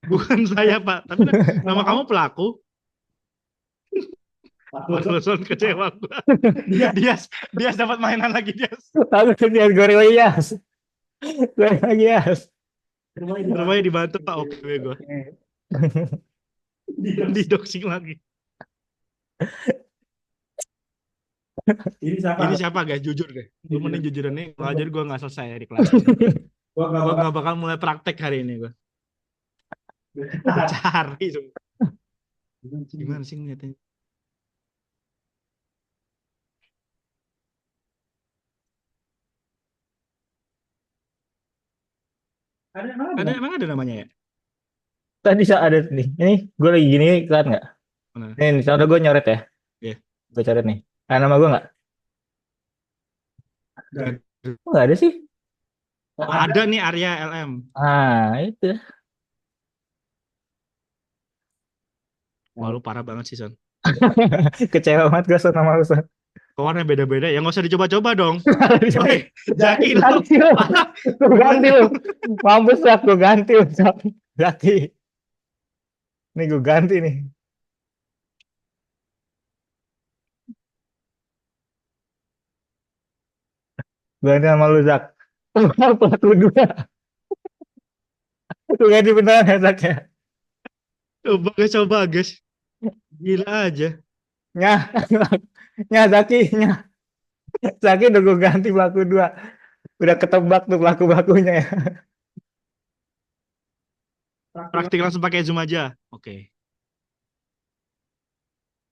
Bukan saya Pak, tapi nama kamu pelaku. Waduh Son kecewa gua. Dia dia dapat mainan lagi dia. Lalu dia goril Yas. Goril lagi Yas. Rumahnya dibantu Pak OPW gua. Didoxing lagi. Ini siapa guys? Jujur deh. Lu mending jujuran nih. Kalau aja gue nggak selesai ya di kelas. Gue nggak bakal mulai praktek hari ini gue. Cari sumpah. Gimana sih ngeliatnya? Emang ada namanya ya? Tadi ada nih. Ini gue lagi gini, kelihatan nggak? Mana? Nih, udah gue nyoret ya. Ya. Gue catat nih. Ada nama gue nggak? Gak Oh, nggak ada sih. ada nih Arya LM. Ah, itu. Wah lu parah banget sih Son. Kecewa banget gue sama nama lu. Son. Kawannya beda-beda ya nggak usah dicoba-coba dong. Woi, Zaki lo Ganti lu. parah. Gue ganti lu. Mampus lah, gue ganti lu. Ganti. Nih gue ganti nih. Gue ganti sama lu, Zak. Pelaku dua. Gue ganti beneran ya, Zak ya. Coba guys, coba guys. Gila aja. Nyah. Nyah, Zaki. Nyah. Zaki udah gue ganti pelaku dua. Udah ketebak tuh pelaku-pelakunya ya. Praktik langsung pakai Zoom aja. Oke.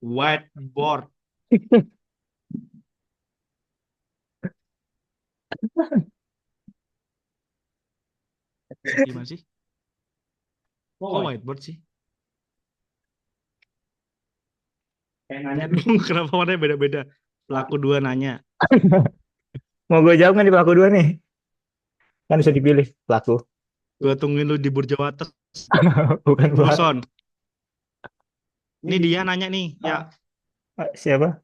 Whiteboard. Gimana sih? Kok whiteboard sih? Nanya dong kenapa warnanya beda-beda. Pelaku dua nanya. Mau gue jawab kan di pelaku dua nih? Kan bisa dipilih pelaku. Gue tungguin lu di Burjo Wates. Bukan pelaku. Boson. Ini dia nanya nih. Ya, Siapa?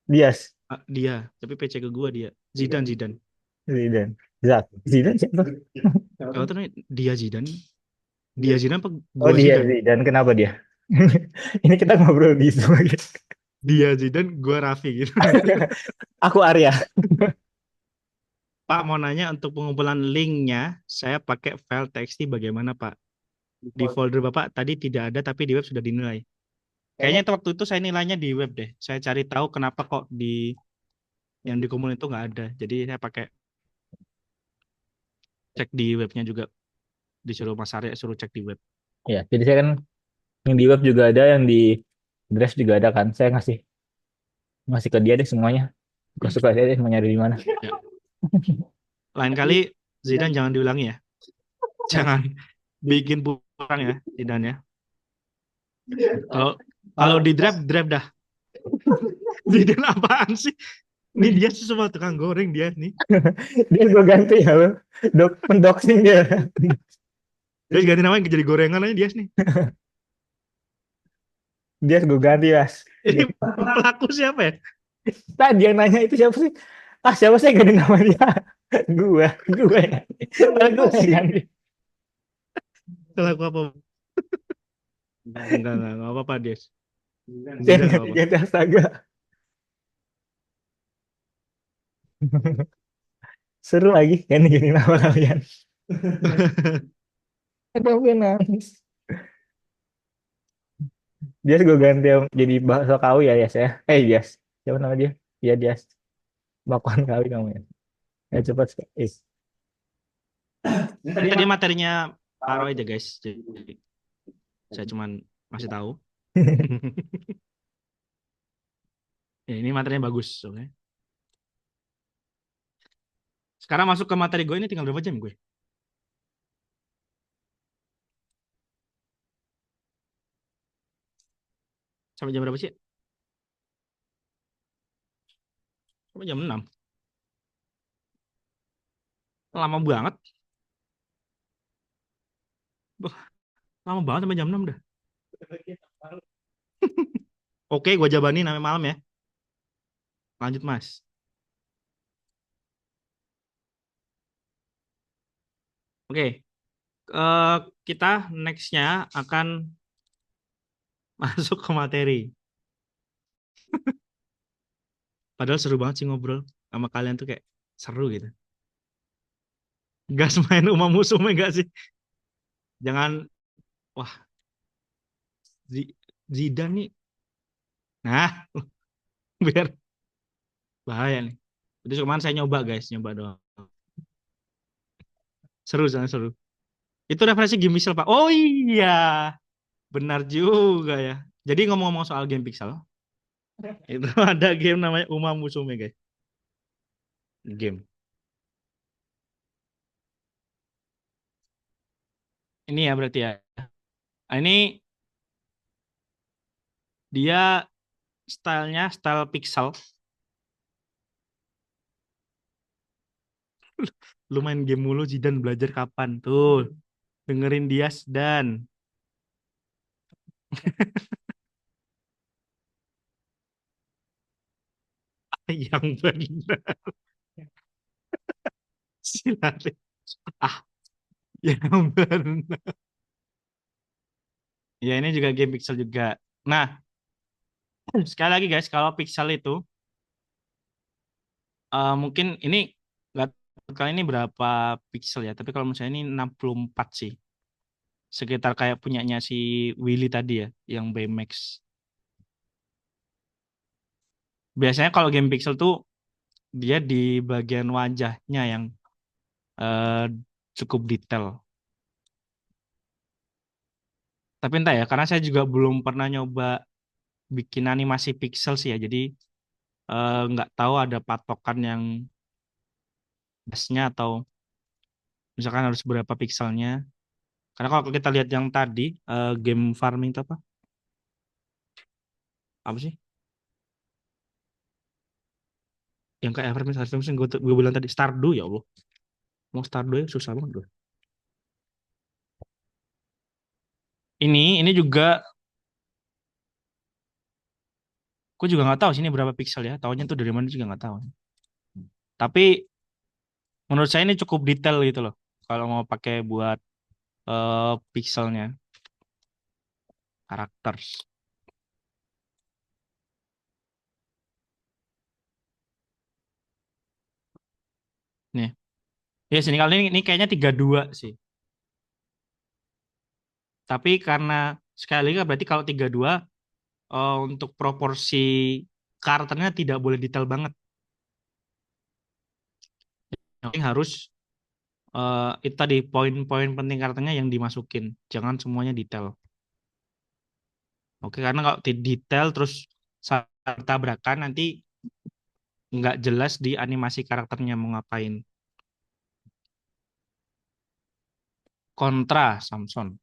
Dias. dia. Tapi PC ke gue dia. Zidan, Zidan. Zidane. Zak. Zidane siapa? Kalau tuh namanya dia Zidan. Dia Zidan apa Oh gue dia Zidan? Zidane. Kenapa dia? Ini kita ngobrol di Zoom lagi. Dia Zidan, gue Raffi gitu. Aku Arya. Pak mau nanya untuk pengumpulan linknya, saya pakai file TXT bagaimana Pak? Di folder Bapak tadi tidak ada tapi di web sudah dinilai. Kayaknya itu waktu itu saya nilainya di web deh. Saya cari tahu kenapa kok di yang di komun itu nggak ada. Jadi saya pakai cek di webnya juga. Disuruh Mas Arya suruh cek di web. Ya, jadi saya kan yang di web juga ada, yang di Drive juga ada kan. Saya ngasih ngasih ke dia deh semuanya. Gue suka aja deh mau nyari di mana. Ya. Lain kali Zidane jangan diulangi ya. Jangan bikin kurang ya Zidane ya. Kalau kalau di drive drive dah. Zidane apaan sih? Ini dia sih semua tukang goreng dia nih. Dia gue ganti ya lo. Pendoxing dia. Dia ganti namanya jadi gorengan aja dia nih. Dia gue ganti mas. Ini pelaku siapa ya? Tadi yang nanya itu siapa sih? Ah siapa sih yang ganti nama dia? Gue yang ganti. Gue yang ganti. Pelaku apa? Enggak apa-apa dia. Dia yang Zidane nggak ganti apa. ganti astaga. Seru lagi kan gini nama kalian. Aduh gue nangis. Dia gue ganti jadi bakso kawi ya Yas ya. Yas. Siapa nama dia? Iya Yas. Bakwan kawi namanya. Ya cepat. Ini tadi materinya Pak Roy aja guys. Jadi saya cuman masih tahu. Ya, ini materinya bagus. Oke. Sekarang masuk ke materi gue ini tinggal berapa jam gue? Sampai jam berapa sih? Sampai jam 6. Lama banget. Wah, lama banget sampai jam 6 dah. Oke, gue jabanin sampai malam ya. Lanjut, Mas. Oke, eh, kita nextnya akan masuk ke materi. Padahal seru banget sih ngobrol sama kalian tuh kayak seru gitu. Gas main Uma musuhnya enggak sih? Jangan, wah, Zidane nih. Nah, biar bahaya nih. Itu kemarin saya nyoba guys, nyoba doang. Seru, sangat seru. Itu referensi game Pixel, Pak. Oh iya, benar juga ya. Jadi ngomong-ngomong soal game Pixel, itu ada game namanya Uma Musume, guys. Game. Ini ya berarti ya. Nah, ini dia stylenya style pixel. Lu main game mulu, Zidan belajar kapan tuh? Dengerin Dias dan yang benar. Silakan. Ah, yang benar. Ya ini juga game pixel juga. Nah, sekali lagi guys, kalau pixel itu mungkin ini nggak tahu kali ini berapa pixel ya, tapi kalau misalnya ini 64 sih. Sekitar kayak punyanya si Willy tadi ya, yang BMX. Biasanya kalau game pixel tuh dia di bagian wajahnya yang eh, cukup detail. Tapi entah ya, karena saya juga belum pernah nyoba bikin animasi pixel sih ya, jadi nggak tahu ada patokan yang pasnya atau misalkan harus berapa pixelnya. Karena kalau kita lihat yang tadi game farming itu apa? Apa sih? Yang kayak Farming gue bilang tadi Stardew ya Allah. Mau Stardew ya susah banget gue. Ini juga gue juga nggak tahu sih ini berapa pixel ya. Tahunya tuh dari mana juga nggak tahu. Tapi menurut saya ini cukup detail gitu loh. Kalau mau pakai buat pixelnya karakter. Nih. Ya sini kali ini kayaknya 32 sih. Tapi karena sekali lagi berarti kalau 32 untuk proporsi karakternya tidak boleh detail banget. Yang harus itu tadi poin-poin penting karakternya yang dimasukin. Jangan semuanya detail. Oke, karena kalau detail terus saat tabrakan nanti nggak jelas di animasi karakternya mau ngapain. Kontra Samson.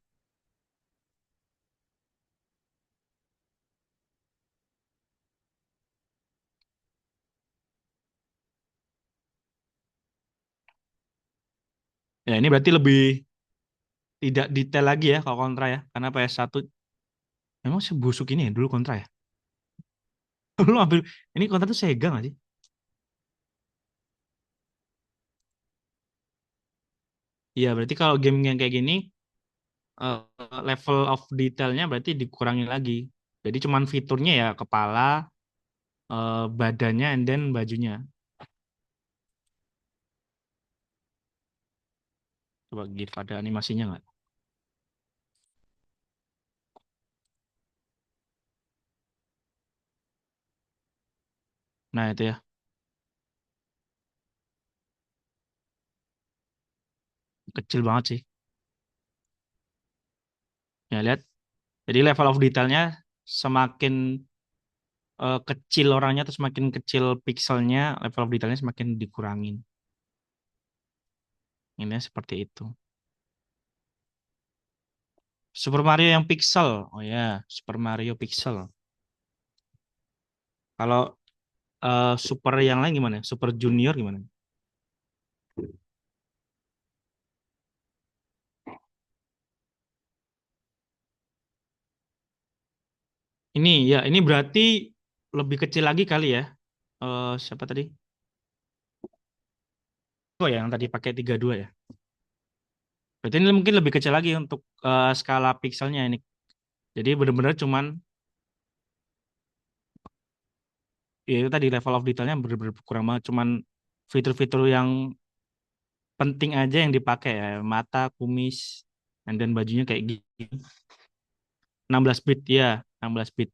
Ya ini berarti lebih tidak detail lagi ya kalau kontra ya. Karena PS1 memang sebusuk ini ya dulu kontra ya. Lu ambil ini kontra tuh Sega nggak sih? Iya berarti kalau game yang kayak gini eh, level of detailnya berarti dikurangi lagi. Jadi cuman fiturnya ya kepala, badannya, and then bajunya. Coba give ada animasinya nggak? Nah itu ya, kecil banget sih. Ya lihat. Jadi level of detailnya semakin kecil orangnya atau semakin kecil pixelnya, level of detailnya semakin dikurangin. Ini seperti itu. Super Mario yang pixel. Oh ya, Super Mario pixel. Kalau Super yang lain gimana? Super Junior gimana? Ini ya, ini berarti lebih kecil lagi kali ya. Siapa tadi? Oh ya, yang tadi pakai 32 ya. Berarti ini mungkin lebih kecil lagi untuk skala pixelnya ini. Jadi benar-benar cuman ya itu tadi level of detailnya benar-benar kurang banget. Cuman fitur-fitur yang penting aja yang dipakai ya. Mata, kumis, dan bajunya kayak gini. 16 bit ya, 16 bit.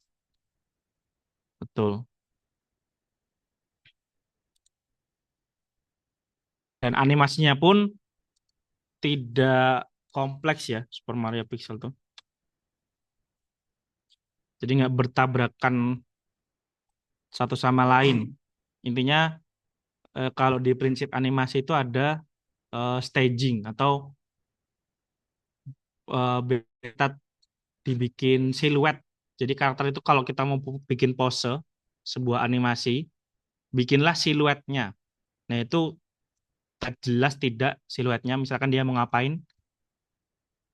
Betul. Dan animasinya pun tidak kompleks ya Super Mario Pixel tuh. Jadi nggak bertabrakan satu sama lain. Intinya kalau di prinsip animasi itu ada staging atau beta dibikin siluet. Jadi karakter itu kalau kita mau bikin pose sebuah animasi, bikinlah siluetnya. Nah, itu jelas tidak siluetnya. Misalkan dia mau ngapain,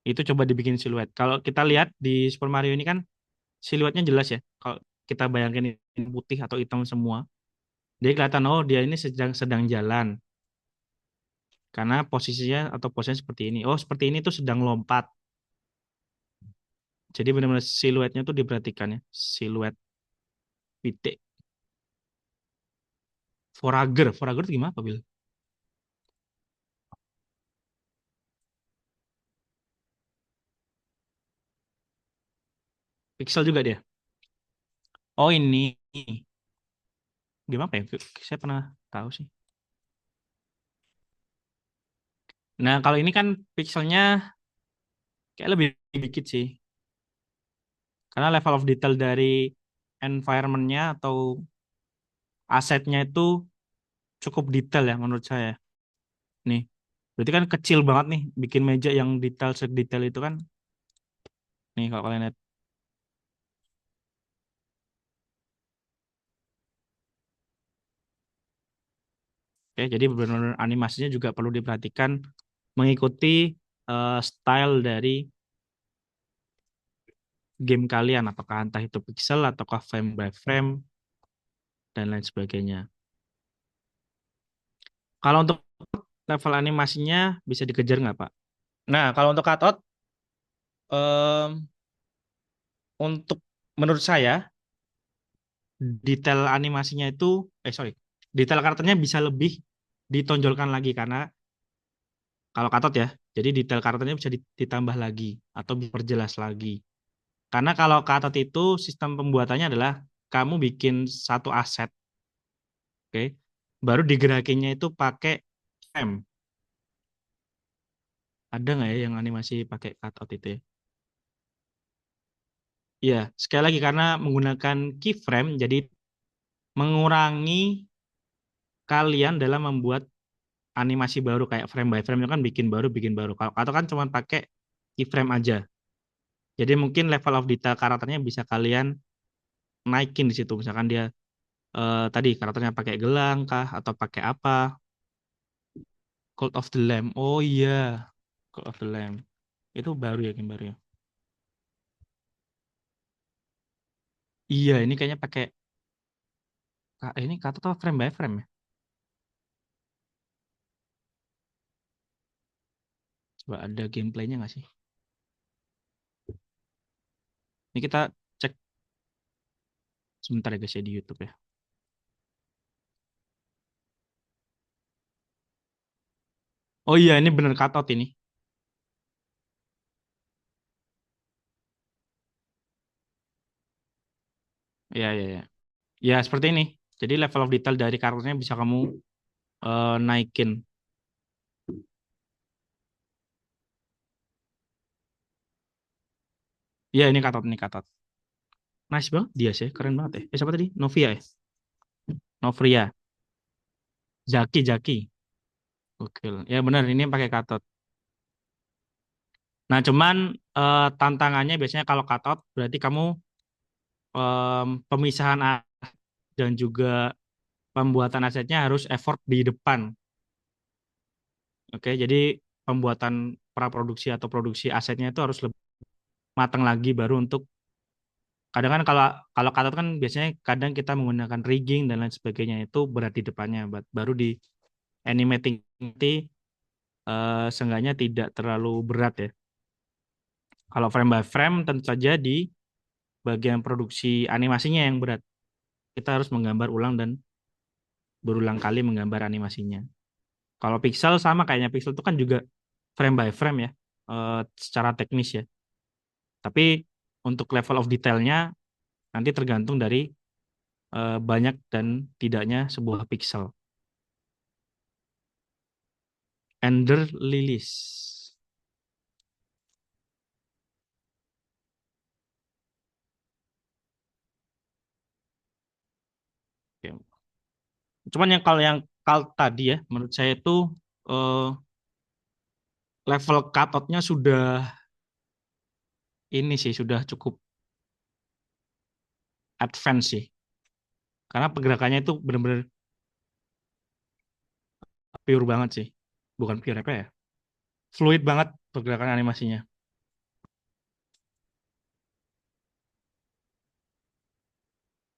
itu coba dibikin siluet. Kalau kita lihat di Super Mario ini kan siluetnya jelas ya. Kalau kita bayangin ini putih atau hitam semua, dia kelihatan oh dia ini sedang sedang jalan karena posisinya atau posenya seperti ini. Oh, seperti ini tuh sedang lompat. Jadi benar-benar siluetnya tuh diperhatikan ya. Siluet pitik. Forager, Forager itu gimana, Pak Bil? Pixel juga dia. Oh, ini gimana ya? Saya pernah tahu sih. Nah, kalau ini kan pixelnya kayak lebih dikit sih. Karena level of detail dari environment-nya atau asetnya itu cukup detail ya menurut saya. Nih, berarti kan kecil banget nih bikin meja yang detail sedetail itu kan. Nih kalau kalian lihat. Oke, jadi benar-benar animasinya juga perlu diperhatikan mengikuti style dari game kalian. Apakah entah itu pixel ataukah frame by frame dan lain sebagainya. Kalau untuk level animasinya bisa dikejar nggak, Pak? Nah, kalau untuk cutout, em, untuk menurut saya detail animasinya itu, detail karakternya bisa lebih ditonjolkan lagi karena kalau cutout ya, jadi detail karakternya bisa ditambah lagi atau diperjelas lagi. Karena kalau cutout itu sistem pembuatannya adalah kamu bikin satu aset, oke, baru digerakinnya itu pakai frame. Ada nggak ya yang animasi pakai cutout itu ya? Iya, sekali lagi karena menggunakan keyframe, jadi mengurangi kalian dalam membuat animasi baru kayak frame by frame itu kan bikin baru. Kalau atau kan cuma pakai keyframe aja. Jadi mungkin level of detail karakternya bisa kalian naikin di situ. Misalkan dia tadi karakternya pakai gelang kah atau pakai apa? Cult of the Lamb. Oh iya, Cult of the Lamb. Itu baru ya game baru ya. Iya, ini kayaknya pakai ini kata atau frame by frame ya. Coba ada gameplaynya nggak sih? Ini kita cek sebentar ya guys ya di YouTube ya. Oh iya, ini bener cutout ini. Iya, iya, iya. Ya, seperti ini. Jadi level of detail dari karakternya bisa kamu naikin. Ya, ini katot, ini katot. Nice banget dia sih, keren banget ya. Siapa tadi? Novia ya? Novria. Zaki, Zaki. Oke. Ya benar, ini pakai katot. Nah, cuman tantangannya biasanya kalau katot berarti kamu pemisahan dan juga pembuatan asetnya harus effort di depan. Oke, jadi pembuatan praproduksi atau produksi asetnya itu harus lebih matang lagi baru untuk kadang kan kalau kalau katot kan biasanya kadang kita menggunakan rigging dan lain sebagainya itu berat di depannya baru di animating nanti seenggaknya tidak terlalu berat ya. Kalau frame by frame tentu saja di bagian produksi animasinya yang berat. Kita harus menggambar ulang dan berulang kali menggambar animasinya. Kalau pixel sama kayaknya pixel itu kan juga frame by frame ya, secara teknis ya. Tapi untuk level of detailnya nanti tergantung dari banyak dan tidaknya sebuah pixel. Ender Lilies. Oke. Cuman yang kalau yang kal tadi ya, menurut saya itu eh, level cutoutnya sudah ini sih sudah cukup advance sih. Karena pergerakannya itu benar-benar pure banget sih. Bukan pure apa ya? Fluid banget pergerakan animasinya.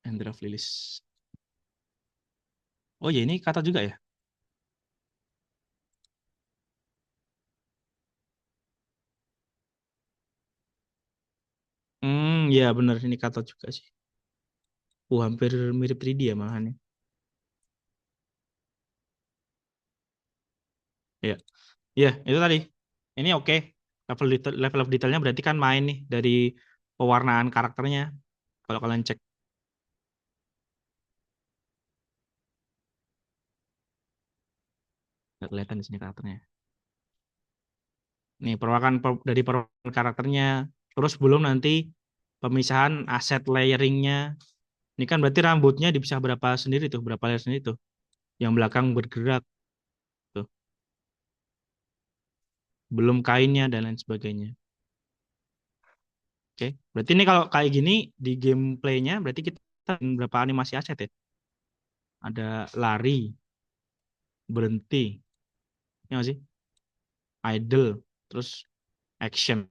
Andrea Lilis. Oh ya ini kata juga ya? Ya bener ini kata juga sih. Hampir mirip 3D ya malahan. Ya, ya itu tadi. Ini oke. Level of detailnya berarti kan main nih dari pewarnaan karakternya. Kalau kalian cek, nggak kelihatan di sini karakternya. Nih dari pewarnaan karakternya. Terus belum nanti pemisahan aset layeringnya. Ini kan berarti rambutnya dipisah berapa sendiri tuh, berapa layer sendiri tuh. Yang belakang bergerak tuh. Belum kainnya dan lain sebagainya. Oke, berarti ini kalau kayak gini di gameplaynya berarti kita berapa animasi aset ya? Ada lari, berhenti, ya nggak sih? Idle, terus action.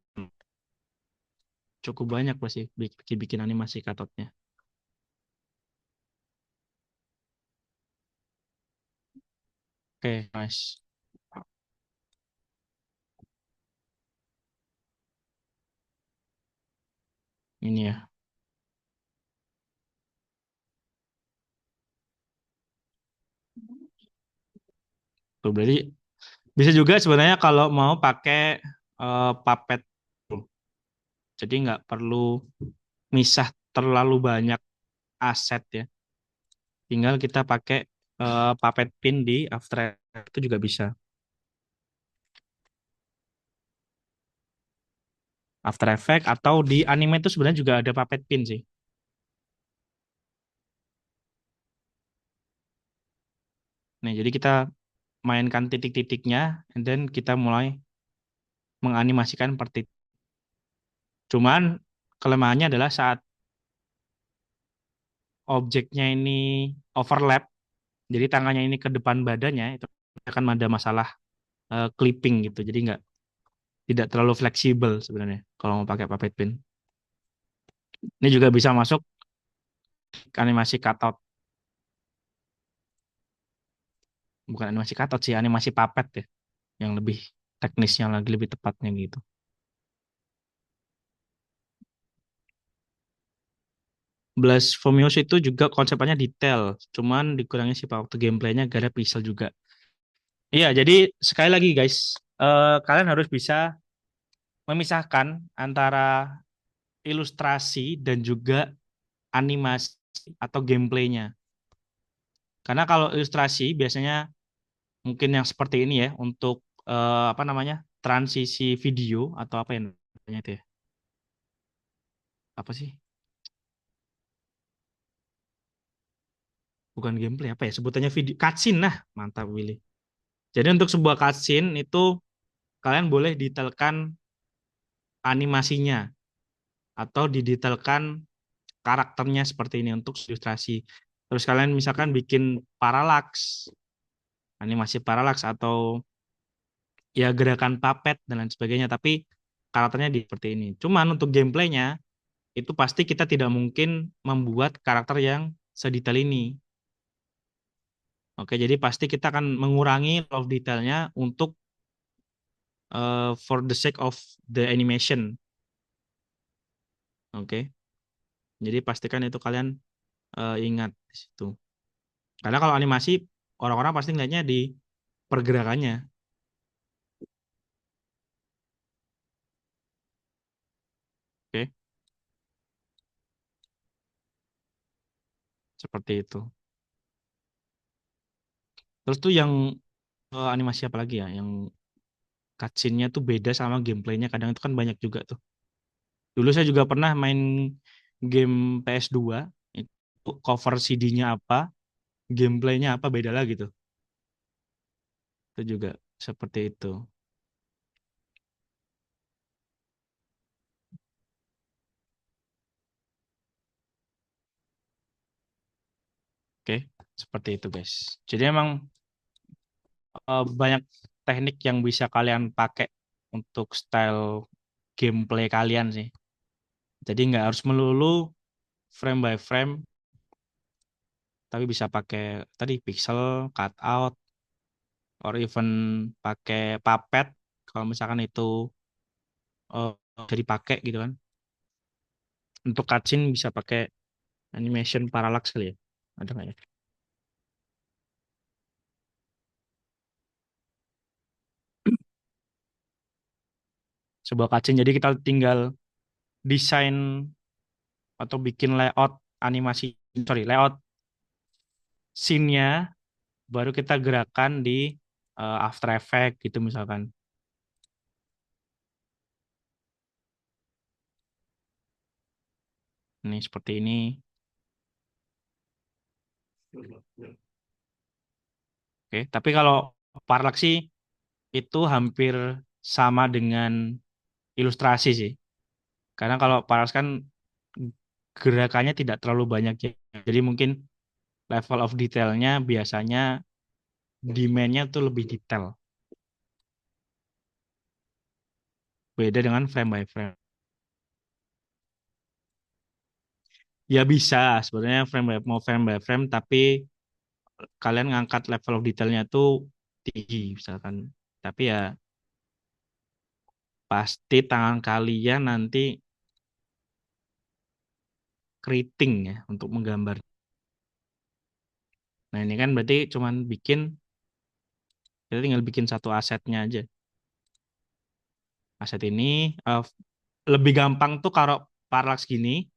Cukup banyak pasti bikin animasi katotnya. Oke, nice. Ini ya. Tuh, berarti bisa juga sebenarnya kalau mau pakai puppet. Jadi nggak perlu misah terlalu banyak aset ya. Tinggal kita pakai puppet pin di After Effects itu juga bisa. After Effects atau di anime itu sebenarnya juga ada puppet pin sih. Nah, jadi kita mainkan titik-titiknya, and then kita mulai menganimasikan per titik. Cuman kelemahannya adalah saat objeknya ini overlap, jadi tangannya ini ke depan badannya, itu akan ada masalah clipping gitu. Jadi tidak terlalu fleksibel sebenarnya kalau mau pakai puppet pin. Ini juga bisa masuk ke animasi cutout, bukan animasi cutout sih, animasi puppet ya, yang lebih teknisnya lagi lebih tepatnya gitu. Blasphemous itu juga konsepnya detail, cuman dikurangi sih Pak, waktu gameplaynya gak ada pixel juga. Iya, jadi sekali lagi guys, kalian harus bisa memisahkan antara ilustrasi dan juga animasi atau gameplaynya. Karena kalau ilustrasi biasanya mungkin yang seperti ini ya untuk apa namanya transisi video atau apa yang namanya itu ya? Apa sih? Bukan gameplay apa ya? Sebutannya video cutscene nah, mantap Willy. Jadi untuk sebuah cutscene itu kalian boleh detailkan animasinya atau didetailkan karakternya seperti ini untuk ilustrasi. Terus kalian misalkan bikin parallax, animasi parallax atau ya gerakan puppet dan lain sebagainya, tapi karakternya seperti ini. Cuman untuk gameplaynya itu pasti kita tidak mungkin membuat karakter yang sedetail ini. Oke, jadi pasti kita akan mengurangi level of detailnya untuk for the sake of the animation. Oke, jadi pastikan itu kalian ingat di situ. Karena kalau animasi orang-orang pasti ngeliatnya di pergerakannya. Oke, seperti itu. Terus tuh yang animasi apa lagi ya? Yang cutscene-nya tuh beda sama gameplaynya. Kadang itu kan banyak juga tuh. Dulu saya juga pernah main game PS2. Itu cover CD-nya apa, gameplaynya apa beda lagi tuh. Itu juga seperti itu. Oke, seperti itu guys. Jadi emang banyak teknik yang bisa kalian pakai untuk style gameplay kalian sih. Jadi nggak harus melulu frame by frame, tapi bisa pakai tadi pixel, cutout, or even pakai puppet kalau misalkan itu uh, bisa dipakai gitu kan. Untuk cutscene bisa pakai animation parallax kali ya. Ada nggak ya? Sebuah cutscene. Jadi kita tinggal desain atau bikin layout animasi, sorry, layout scene-nya, baru kita gerakan di After Effects gitu misalkan. Ini seperti ini. Oke, tapi kalau parallax sih itu hampir sama dengan ilustrasi sih. Karena kalau parallax kan gerakannya tidak terlalu banyak ya. Jadi mungkin level of detailnya biasanya demand-nya tuh lebih detail. Beda dengan frame by frame. Ya bisa sebenarnya mau frame by frame tapi kalian ngangkat level of detailnya tuh tinggi misalkan. Tapi ya pasti tangan kalian nanti keriting ya untuk menggambar. Nah ini kan berarti cuman bikin, kita tinggal bikin satu asetnya aja. Aset ini eh, lebih gampang tuh kalau parallax gini,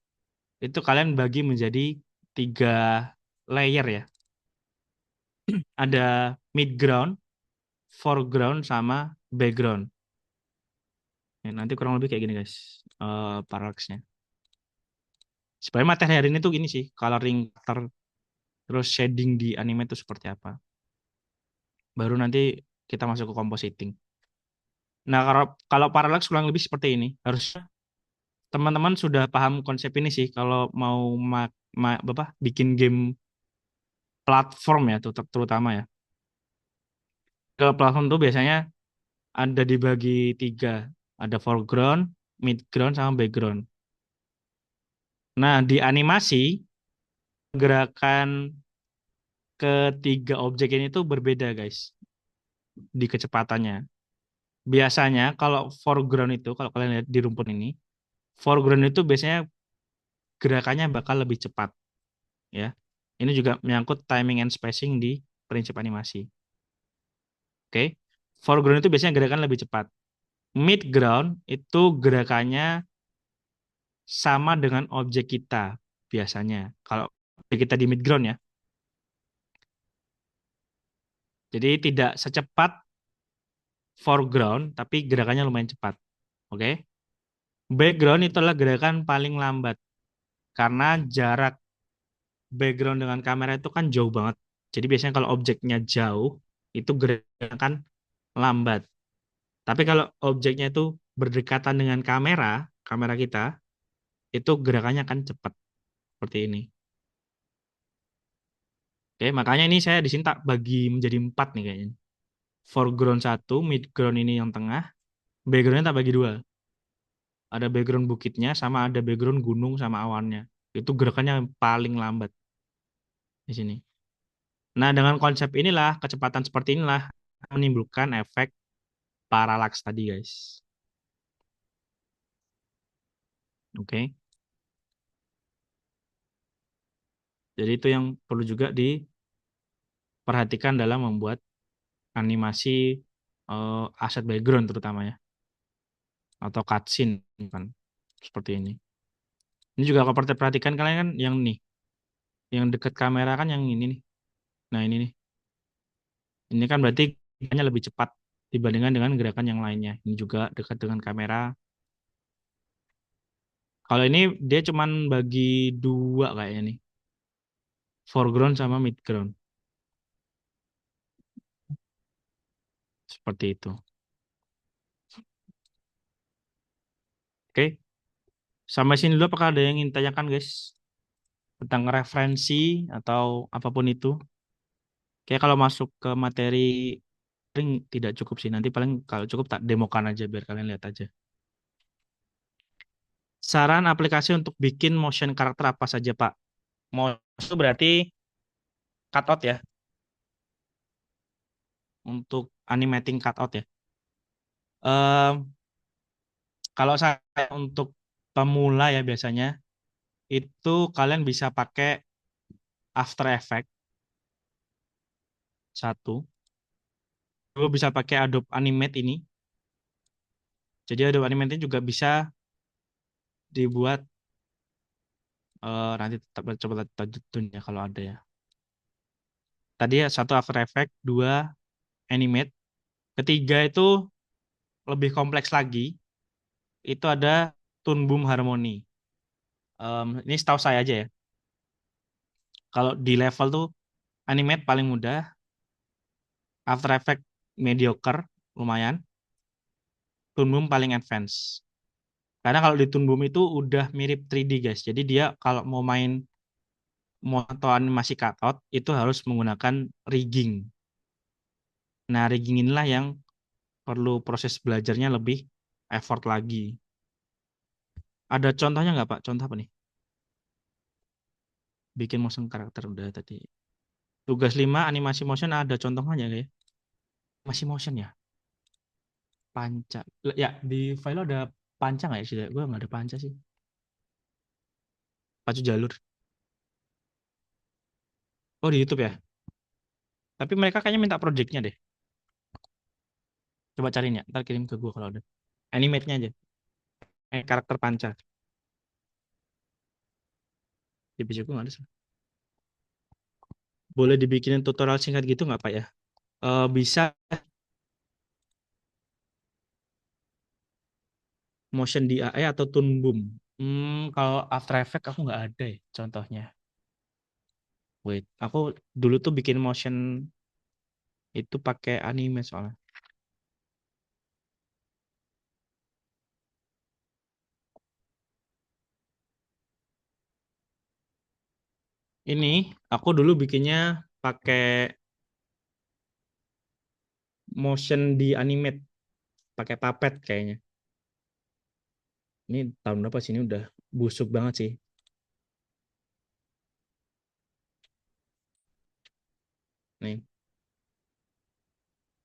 itu kalian bagi menjadi 3 layer ya. Ada mid ground, foreground, sama background. Ya, nanti kurang lebih kayak gini guys, parallaxnya. Sebenarnya materi hari ini tuh gini sih, coloring, terus shading di anime itu seperti apa. Baru nanti kita masuk ke compositing. Nah, kalau kalau parallax kurang lebih seperti ini. Harusnya teman-teman sudah paham konsep ini sih kalau mau bikin game platform ya terutama ya. Ke platform tuh biasanya ada dibagi 3. Ada foreground, midground, sama background. Nah, di animasi gerakan ketiga objek ini tuh berbeda guys di kecepatannya. Biasanya kalau foreground itu, kalau kalian lihat di rumput ini, foreground itu biasanya gerakannya bakal lebih cepat ya. Ini juga menyangkut timing and spacing di prinsip animasi. Oke. Foreground itu biasanya gerakan lebih cepat. Midground itu gerakannya sama dengan objek kita biasanya. Kalau objek kita di midground ya. Jadi tidak secepat foreground, tapi gerakannya lumayan cepat. Oke. Background itu adalah gerakan paling lambat. Karena jarak background dengan kamera itu kan jauh banget. Jadi biasanya kalau objeknya jauh, itu gerakan lambat. Tapi kalau objeknya itu berdekatan dengan kamera, kamera kita, itu gerakannya akan cepat. Seperti ini. Oke, makanya ini saya di sini tak bagi menjadi 4 nih kayaknya. Foreground satu, midground ini yang tengah, backgroundnya tak bagi 2. Ada background bukitnya, sama ada background gunung sama awannya. Itu gerakannya paling lambat di sini. Nah, dengan konsep inilah, kecepatan seperti inilah menimbulkan efek parallax tadi, guys. Oke. Jadi itu yang perlu juga diperhatikan dalam membuat animasi aset background terutama ya, atau cutscene kan. Seperti ini. Ini juga kalau perhatikan kalian kan yang nih, yang dekat kamera kan yang ini nih. Nah, ini nih. Ini kan berarti gerakannya lebih cepat dibandingkan dengan gerakan yang lainnya. Ini juga dekat dengan kamera. Kalau ini dia cuman bagi 2 kayaknya nih. Foreground sama midground. Seperti itu. Oke. Sampai sini dulu apakah ada yang ingin tanyakan, guys? tentang referensi atau apapun itu. Kayak kalau masuk ke materi paling tidak cukup sih. Nanti paling kalau cukup tak demokan aja biar kalian lihat aja. Saran aplikasi untuk bikin motion karakter apa saja, Pak? Motion itu berarti cutout ya, untuk animating cutout ya. Em, Kalau saya untuk pemula ya biasanya itu kalian bisa pakai After Effects satu. Dua bisa pakai Adobe Animate ini. Jadi Adobe Animate ini juga bisa dibuat nanti coba tunjuk ya kalau ada ya. Tadi ya satu After Effects, dua Animate. Ketiga itu lebih kompleks lagi. Itu ada Toon Boom Harmony. Ini setahu saya aja ya. Kalau di level tuh Animate paling mudah, After Effects mediocre, lumayan, Toon Boom paling advance. Karena kalau di Toon Boom itu udah mirip 3D guys. Jadi dia kalau mau main moto animasi cutout itu harus menggunakan rigging. Nah, rigging inilah yang perlu proses belajarnya lebih effort lagi. Ada contohnya nggak Pak? Contoh apa nih? Bikin motion karakter udah tadi. Tugas 5 animasi motion ada contohnya nggak ya? Animasi motion ya? Panca. Ya, di file lo ada panca nggak ya sih? Gue nggak ada panca sih. Pacu jalur. Oh, di YouTube ya? Tapi mereka kayaknya minta projectnya deh. Coba cariin ya. Ntar kirim ke gue kalau ada. Animate-nya aja. Karakter panca. Di PC gue nggak ada sih. Boleh dibikinin tutorial singkat gitu nggak Pak ya? Bisa motion DAE atau Toon Boom. Kalau After Effects aku nggak ada ya contohnya. Wait, aku dulu tuh bikin motion itu pakai anime soalnya. Ini aku dulu bikinnya pakai motion di animate, pakai Puppet kayaknya. Ini tahun berapa sih? Ini udah busuk banget sih. Nih.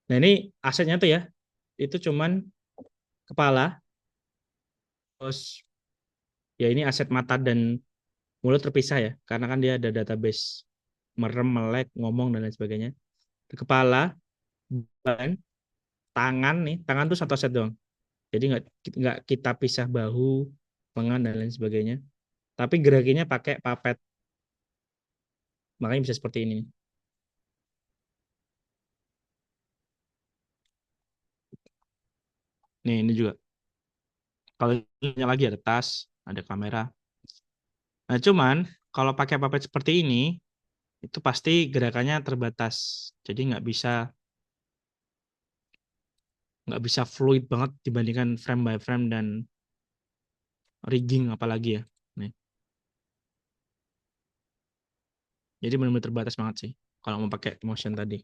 Nah ini asetnya tuh ya, itu cuman kepala, terus ya ini aset mata dan mulut terpisah ya, karena kan dia ada database merem, melek, ngomong dan lain sebagainya. Kepala, ban, tangan nih, tangan tuh satu set doang. Jadi nggak kita pisah bahu, lengan dan lain sebagainya. Tapi gerakinnya pakai papet, makanya bisa seperti ini. Nih ini juga. Kalau ini lagi ada tas, ada kamera. Nah cuman kalau pakai papet seperti ini, itu pasti gerakannya terbatas. Jadi nggak bisa fluid banget dibandingkan frame by frame dan rigging apalagi ya. Nih. Jadi benar-benar terbatas banget sih kalau mau pakai motion tadi.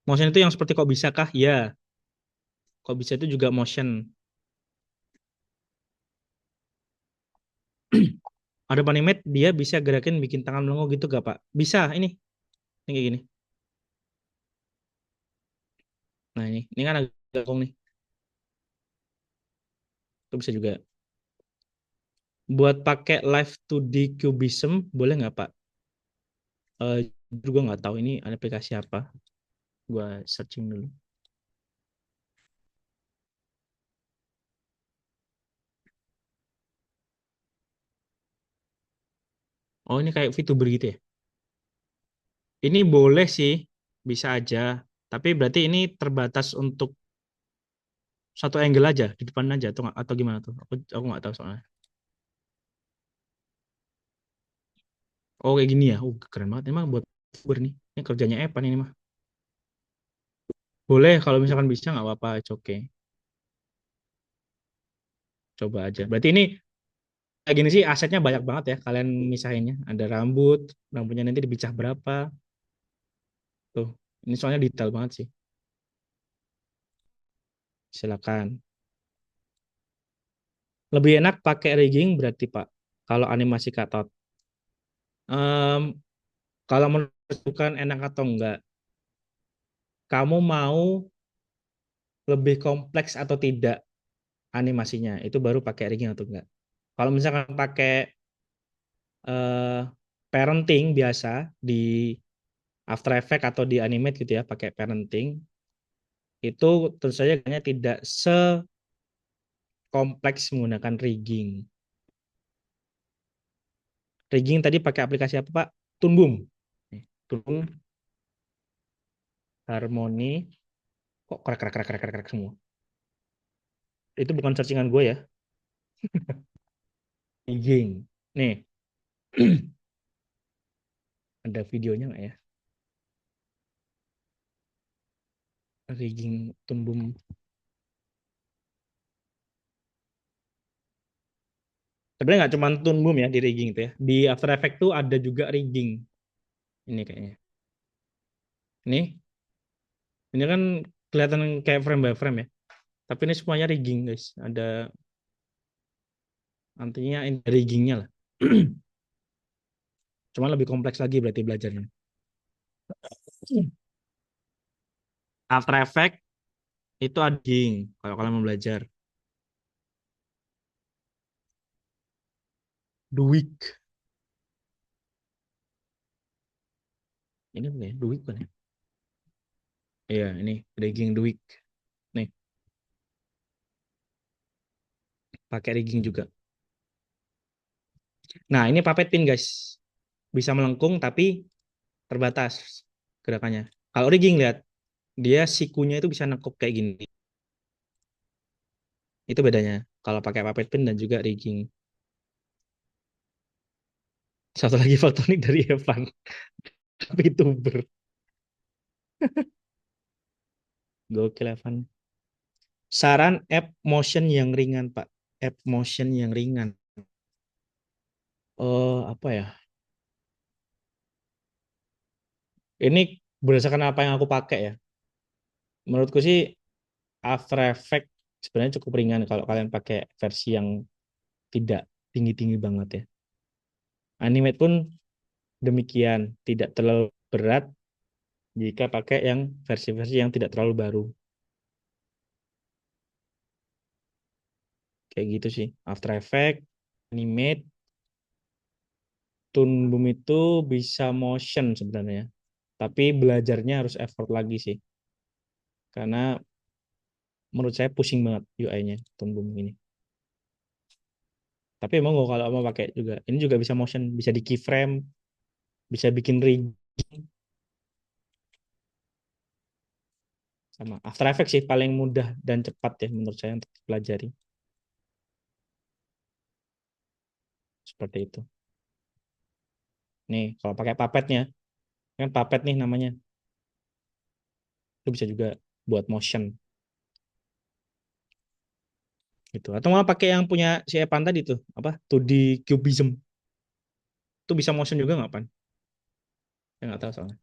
Motion itu yang seperti kok bisa kah? Ya, kok bisa itu juga motion. Ada animate dia bisa gerakin bikin tangan melongo gitu gak Pak? Bisa ini kayak gini. Nah ini kan agak ganggu nih. Itu bisa juga. Buat pakai Live 2D Cubism boleh nggak Pak? Eh gue nggak tahu ini aplikasi apa. Gua searching dulu. Oh ini kayak VTuber gitu ya? Ini boleh sih, bisa aja. Tapi berarti ini terbatas untuk satu angle aja di depan aja atau gimana tuh? Aku nggak tahu soalnya. Oh kayak gini ya? Keren banget. Emang buat VTuber nih. Ini kerjanya Evan ini mah. Boleh kalau misalkan bisa nggak apa-apa, it's okay. Coba aja. Berarti ini kayak gini sih asetnya banyak banget ya kalian misahinnya. Ada rambut, rambutnya nanti dipecah berapa. Tuh, ini soalnya detail banget sih. Silakan. Lebih enak pakai rigging berarti Pak. Kalau animasi cutout. Em, kalau menentukan enak atau enggak, kamu mau lebih kompleks atau tidak animasinya, itu baru pakai rigging atau enggak. Kalau misalkan pakai eh, parenting biasa di After Effects atau di Animate gitu ya, pakai parenting, itu tentu saja kayaknya tidak sekompleks menggunakan rigging. Rigging tadi pakai aplikasi apa Pak? Toonboom. Toonboom, Harmony, kok krek krek krek krek krek krek semua. Itu bukan searchingan gue ya. Rigging. Nih, ada videonya nggak ya? Rigging Toonboom. Sebenarnya nggak cuma Toonboom ya di rigging itu ya. Di After Effects tuh ada juga rigging. Ini kayaknya. Ini kan kelihatan kayak frame by frame ya. Tapi ini semuanya rigging guys. Ada artinya ini riggingnya lah. Cuma lebih kompleks lagi berarti belajarnya. After Effects itu ada rigging kalau kalian mau belajar. Duik. Ini apa ya? Duik kan ya? Iya, ini rigging Duik. Nih, pakai rigging juga. Nah, ini puppet pin guys. Bisa melengkung tapi terbatas gerakannya. Kalau rigging lihat, dia sikunya itu bisa nekup kayak gini. Itu bedanya kalau pakai puppet pin dan juga rigging. Satu lagi fotonik dari Evan, VTuber. Gokil Evan. Saran app motion yang ringan, Pak. App motion yang ringan. Apa ya? Ini berdasarkan apa yang aku pakai ya. Menurutku sih After Effects sebenarnya cukup ringan kalau kalian pakai versi yang tidak tinggi-tinggi banget ya. Animate pun demikian, tidak terlalu berat jika pakai yang versi-versi yang tidak terlalu baru. Kayak gitu sih. After Effects, Animate, Toon Boom itu bisa motion sebenarnya. Tapi belajarnya harus effort lagi sih. Karena menurut saya pusing banget UI-nya Toon Boom ini. Tapi emang kalau mau pakai juga, ini juga bisa motion, bisa di keyframe, bisa bikin rig sama After Effects sih paling mudah dan cepat ya menurut saya untuk dipelajari. Seperti itu. Nih, kalau pakai Puppetnya, kan Puppet nih namanya. Itu bisa juga buat motion gitu. Atau mau pakai yang punya si Evan tadi tuh, apa? 2D Cubism. Itu bisa motion juga nggak, Pan? Saya nggak tahu soalnya.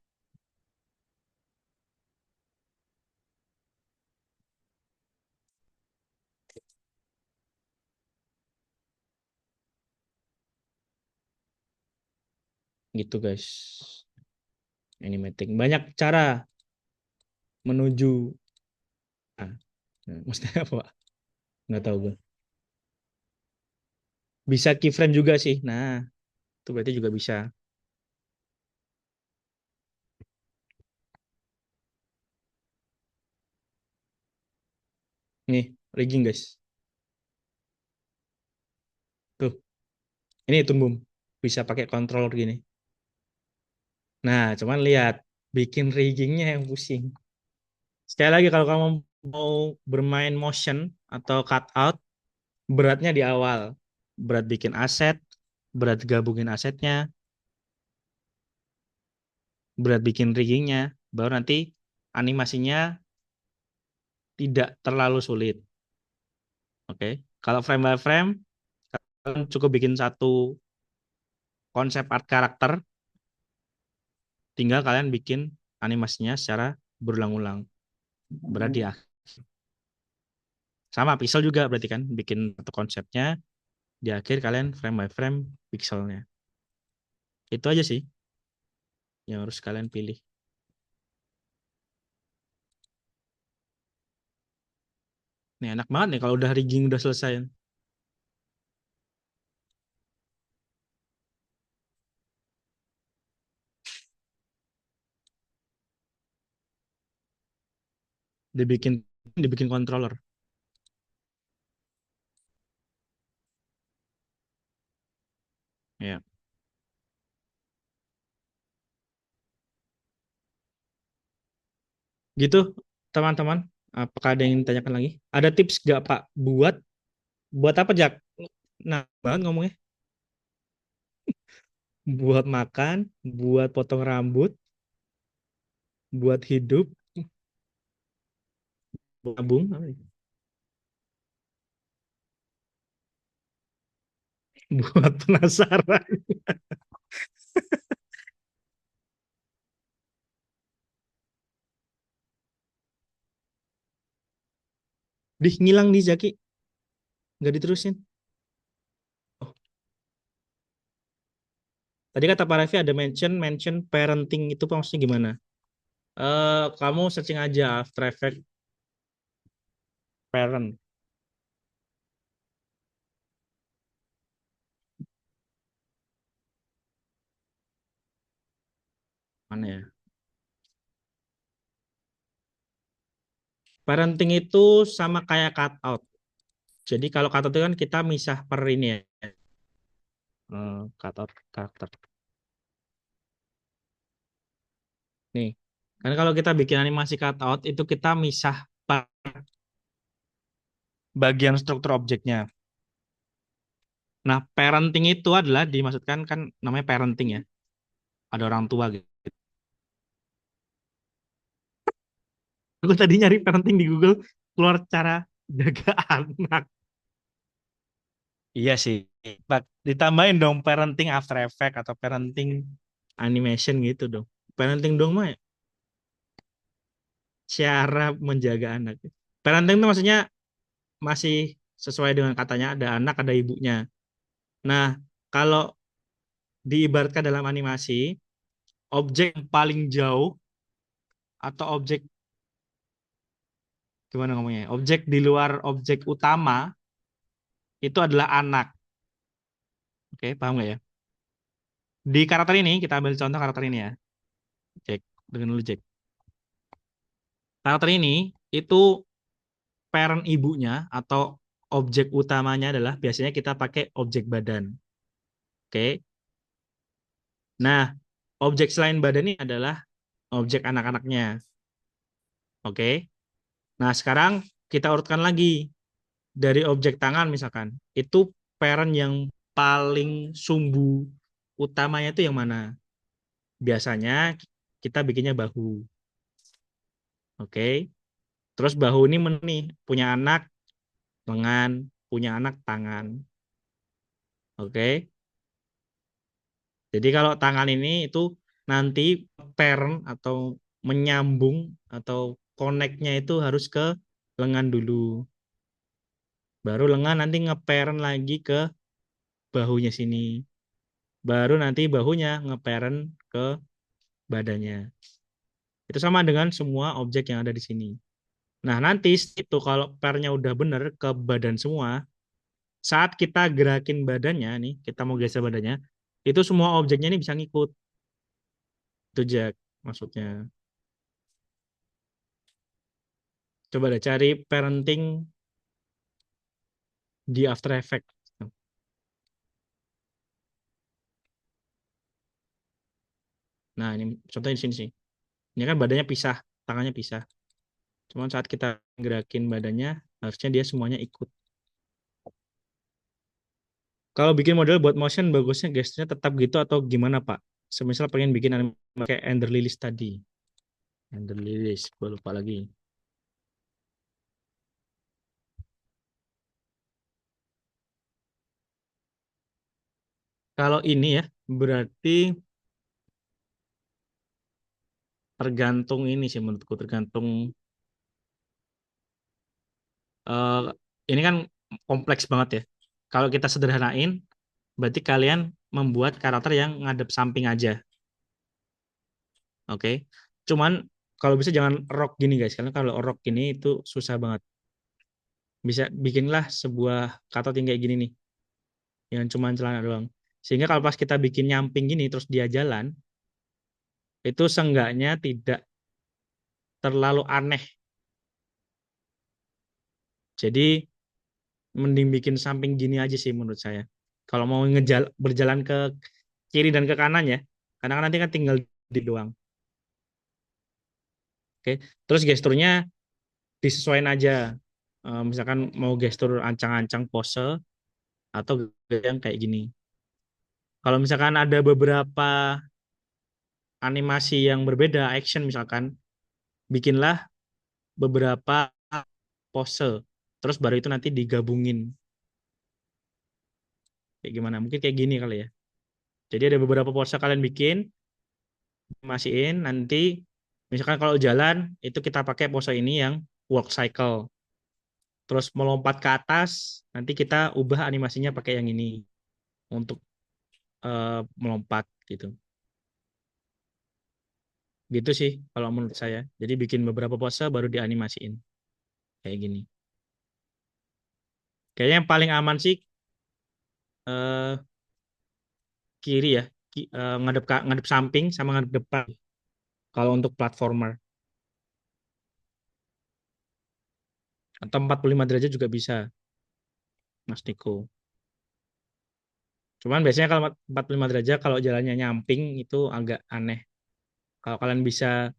Gitu, guys. Animating. Banyak cara menuju maksudnya apa, Pak? Nggak tahu gue. Bisa keyframe juga sih. Nah, itu berarti juga bisa. Nih, rigging, guys. Tuh, ini tumbum. Bisa pakai controller gini. Nah, cuman lihat. Bikin riggingnya yang pusing. Sekali lagi, kalau kamu mau bermain motion atau cutout, beratnya di awal. Berat bikin aset, berat gabungin asetnya, berat bikin riggingnya. Baru nanti animasinya tidak terlalu sulit. Oke. Kalau frame by frame, kalian cukup bikin satu konsep art karakter, tinggal kalian bikin animasinya secara berulang-ulang. Berarti ya, sama pixel juga berarti kan, bikin satu konsepnya, di akhir kalian frame by frame pixelnya. Itu aja sih yang harus kalian pilih. Nih enak banget nih kalau udah rigging udah selesai. Dibikin dibikin controller. Ya. Gitu teman-teman. Apakah ada yang ditanyakan lagi? Ada tips gak Pak buat buat apa Jak? Nah, banget ngomongnya. Buat makan, buat potong rambut, buat hidup, buat nabung, apa nih? Buat penasaran. Dih, ngilang di Zaki, nggak diterusin. Oh, tadi kata Pak Raffi ada mention mention parenting itu maksudnya gimana? Kamu searching aja After Effects parent mana ya? Parenting itu sama kayak cutout. Jadi kalau cutout itu kan kita misah per ini ya, cutout karakter. Nih, kan kalau kita bikin animasi cutout itu kita misah per bagian struktur objeknya. Nah, parenting itu adalah dimaksudkan kan namanya parenting ya. Ada orang tua gitu. Aku tadi nyari parenting di Google keluar cara jaga anak. Iya sih. Ditambahin dong parenting After Effects atau parenting animation gitu dong. Parenting dong mah cara menjaga anak. Parenting itu maksudnya masih sesuai dengan katanya ada anak ada ibunya. Nah, kalau diibaratkan dalam animasi, objek yang paling jauh atau objek gimana ngomongnya? Objek di luar objek utama itu adalah anak. Oke, paham nggak ya? Di karakter ini kita ambil contoh karakter ini ya. Jack, dengan dulu Jack. Karakter ini itu parent ibunya atau objek utamanya adalah biasanya kita pakai objek badan. Oke. Nah, objek selain badan ini adalah objek anak-anaknya. Oke. Nah, sekarang kita urutkan lagi dari objek tangan misalkan. Itu parent yang paling sumbu utamanya itu yang mana? Biasanya kita bikinnya bahu. Oke. Terus bahu ini nih punya anak lengan, punya anak tangan. Oke. Jadi kalau tangan ini itu nanti parent atau menyambung atau connect-nya itu harus ke lengan dulu. Baru lengan nanti ngeparent lagi ke bahunya sini. Baru nanti bahunya ngeparent ke badannya. Itu sama dengan semua objek yang ada di sini. Nah, nanti itu kalau pairnya udah bener ke badan semua, saat kita gerakin badannya nih, kita mau geser badannya, itu semua objeknya ini bisa ngikut. Itu Jack maksudnya. Coba deh cari parenting di After Effects. Nah, ini contohnya di sini sih. Ini kan badannya pisah, tangannya pisah. Cuman saat kita gerakin badannya, harusnya dia semuanya ikut. Kalau bikin model buat motion, bagusnya gesturnya tetap gitu atau gimana, Pak? Semisal pengen bikin anime kayak Ender Lilies tadi. Ender Lilies, gue lupa lagi. Kalau ini ya, berarti tergantung ini sih menurutku, tergantung eh, ini kan kompleks banget ya. Kalau kita sederhanain, berarti kalian membuat karakter yang ngadep samping aja, oke? Cuman kalau bisa jangan rock gini guys, karena kalau rock gini itu susah banget. Bisa bikinlah sebuah karakter yang kayak gini nih, yang cuma celana doang. Sehingga kalau pas kita bikin nyamping gini terus dia jalan, itu seenggaknya tidak terlalu aneh. Jadi mending bikin samping gini aja sih menurut saya. Kalau mau berjalan ke kiri dan ke kanan ya, karena kan nanti kan tinggal di doang. Oke, terus gesturnya disesuaikan aja. Misalkan mau gestur ancang-ancang pose atau yang kayak gini. Kalau misalkan ada beberapa animasi yang berbeda, action misalkan, bikinlah beberapa pose. Terus baru itu nanti digabungin. Kayak gimana? Mungkin kayak gini kali ya. Jadi ada beberapa pose kalian bikin, masihin nanti misalkan kalau jalan itu kita pakai pose ini yang walk cycle. Terus melompat ke atas, nanti kita ubah animasinya pakai yang ini untuk melompat gitu. Gitu sih kalau menurut saya. Jadi bikin beberapa pose baru dianimasiin kayak gini. Kayaknya yang paling aman sih eh, kiri ya, ngadep samping sama ngadep depan. Kalau untuk platformer atau 45 derajat juga bisa, Mas Niko. Cuman biasanya kalau 45 derajat kalau jalannya nyamping itu agak aneh. Kalau kalian bisa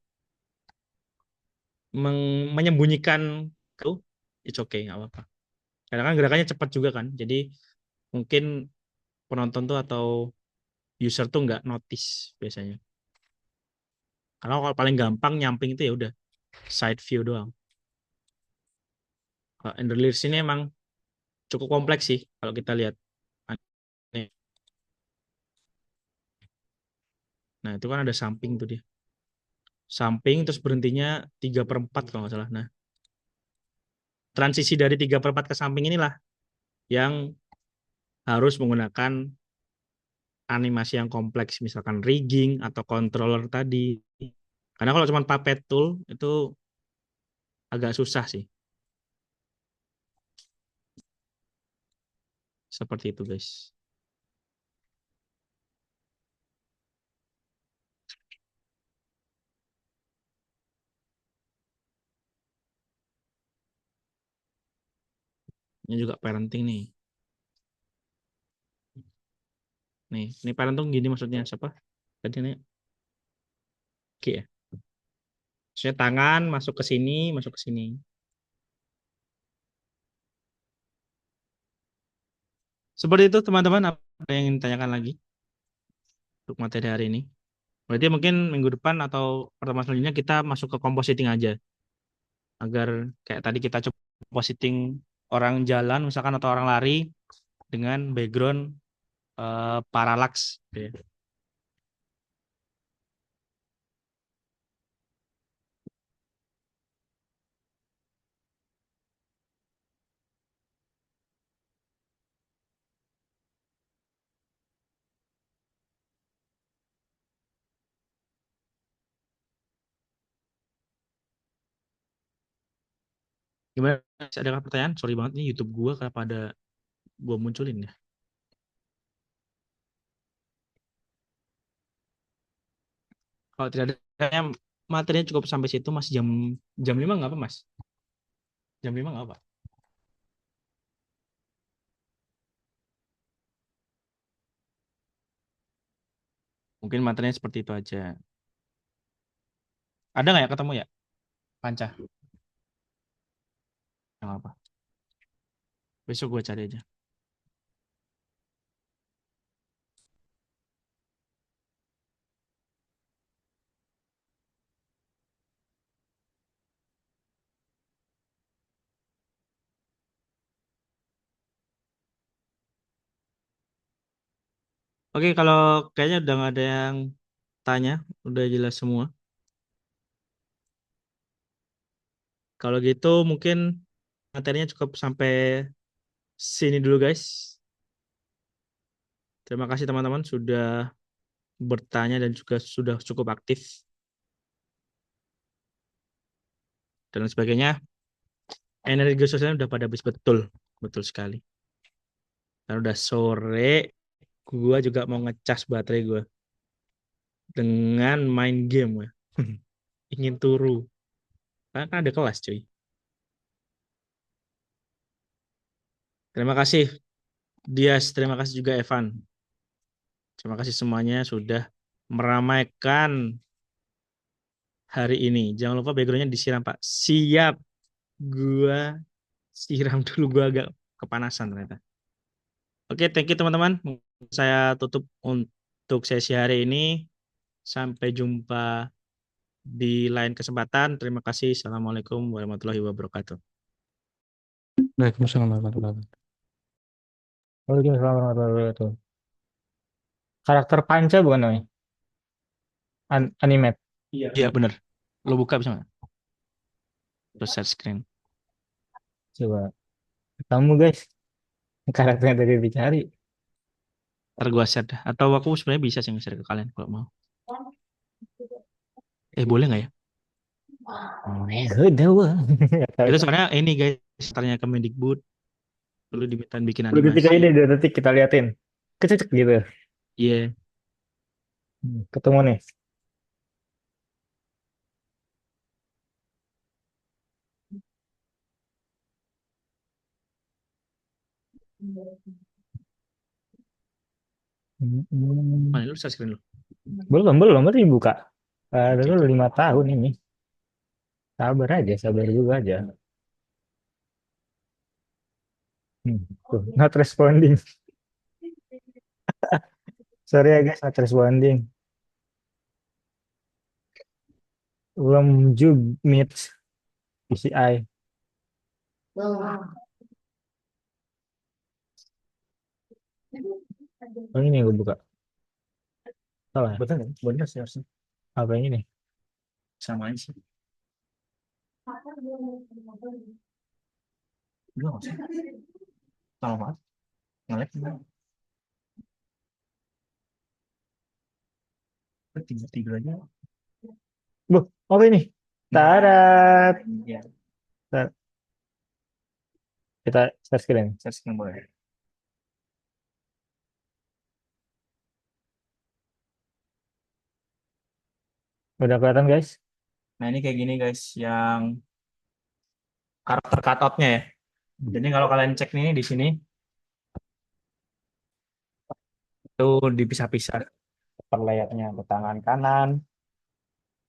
menyembunyikan itu, it's okay, nggak apa-apa. Karena kan gerakannya cepat juga kan. Jadi mungkin penonton tuh atau user tuh nggak notice biasanya. Karena kalau paling gampang nyamping itu ya udah side view doang. Kalau Enderleers ini emang cukup kompleks sih kalau kita lihat. Nah itu kan ada samping tuh dia. Samping terus berhentinya 3/4 kalau nggak salah. Nah transisi dari 3/4 ke samping inilah yang harus menggunakan animasi yang kompleks, misalkan rigging atau controller tadi. Karena kalau cuma puppet tool itu agak susah sih. Seperti itu, guys. Ini juga parenting nih. Ini parenting gini maksudnya siapa? Tadi nih, oke ya. Maksudnya tangan masuk ke sini, masuk ke sini. Seperti itu, teman-teman. Apa yang ingin ditanyakan lagi untuk materi hari ini? Berarti mungkin minggu depan atau pertemuan selanjutnya kita masuk ke compositing aja. Agar kayak tadi kita coba compositing orang jalan, misalkan atau orang lari dengan background parallax. Gitu ya. Gimana? Ada pertanyaan? Sorry banget nih YouTube gua kenapa ada gua munculin ya. Kalau tidak ada kayaknya materinya cukup sampai situ Mas jam jam 5 nggak apa Mas? Jam 5 nggak apa? Mungkin materinya seperti itu aja. Ada nggak ya ketemu ya? Panca. Nggak apa. Besok gua cari aja. Oke, kalau kayaknya udah nggak ada yang tanya, udah jelas semua. Kalau gitu mungkin materinya cukup sampai sini dulu guys. Terima kasih teman-teman sudah bertanya dan juga sudah cukup aktif dan lain sebagainya. Energi sosialnya udah pada habis betul, betul sekali. Dan udah sore, gua juga mau ngecas baterai gua dengan main game ya. Ingin turu. Karena kan ada kelas cuy. Terima kasih Dias, terima kasih juga Evan. Terima kasih semuanya sudah meramaikan hari ini. Jangan lupa backgroundnya disiram Pak. Siap, gua siram dulu, gua agak kepanasan ternyata. Oke, thank you teman-teman. Saya tutup untuk sesi hari ini. Sampai jumpa di lain kesempatan. Terima kasih. Assalamualaikum warahmatullahi wabarakatuh. Waalaikumsalam warahmatullahi wabarakatuh. Waalaikumsalam warahmatullahi wabarakatuh. Karakter panca bukan namanya? Animate. Iya bener. Lo buka bisa nggak? Terus share screen. Coba kamu guys, karakternya tadi dicari. Ntar gua share dah. Atau aku sebenarnya bisa sih nge-share ke kalian kalau mau. Boleh nggak ya? Oh, ya udah wah. Nggak tahu Itu kan. soalnya ini guys, startnya Kemendikbud. Dulu dimintain bikin 2 detik aja animasi. deh, 2 detik kita liatin. Kecek gitu. Iya. Ketemu nih. Mana lu share screen lu? Belum, belum, baru dibuka. Oke, Dulu oke. 5 tahun ini. Sabar aja, sabar juga aja. Tuh, not responding. Sorry ya guys, not responding. Belum juga meet PCI. Oh ini yang gue buka. Salah ya? Betul kan? Bener sih harusnya. Apa yang ini? Sama aja sih. Udah nggak usah. Lama banget. Nge-lag gimana? Tiga-tiga aja. Apa ini? Tarat. Iya, Tar- Kita share screen. share screen boleh. Udah kelihatan guys? Nah ini kayak gini guys, yang karakter cutoutnya ya. Jadi kalau kalian cek nih di sini, itu dipisah-pisah per layarnya. Ada tangan kanan,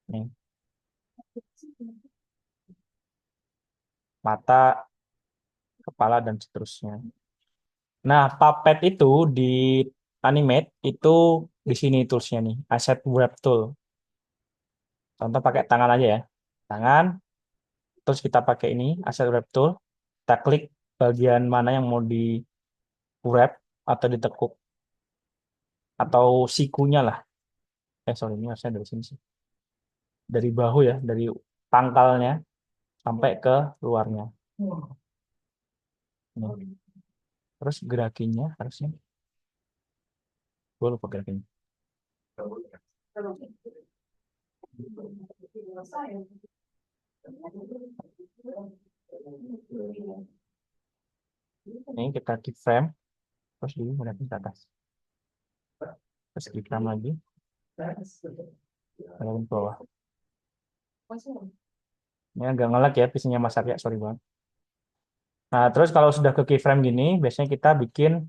nih, mata, kepala, dan seterusnya. Nah, puppet itu di Animate itu di sini toolsnya nih, Asset Wrap Tool. Contoh pakai tangan aja ya. Tangan, terus kita pakai ini, Asset Wrap Tool. Kita klik bagian mana yang mau di wrap atau ditekuk. Atau sikunya lah. Sorry, ini harusnya dari sini sih. Dari bahu ya, dari pangkalnya sampai ke luarnya. Nih. Terus gerakinya harusnya. Gue lupa gerakinya. Ini kita keyframe. Terus ini gerakin ke atas. Terus keyframe lagi. Gerakin ke bawah. Ini agak ngelag ya PC-nya Mas Arya, sorry banget. Nah, terus kalau sudah ke keyframe gini, biasanya kita bikin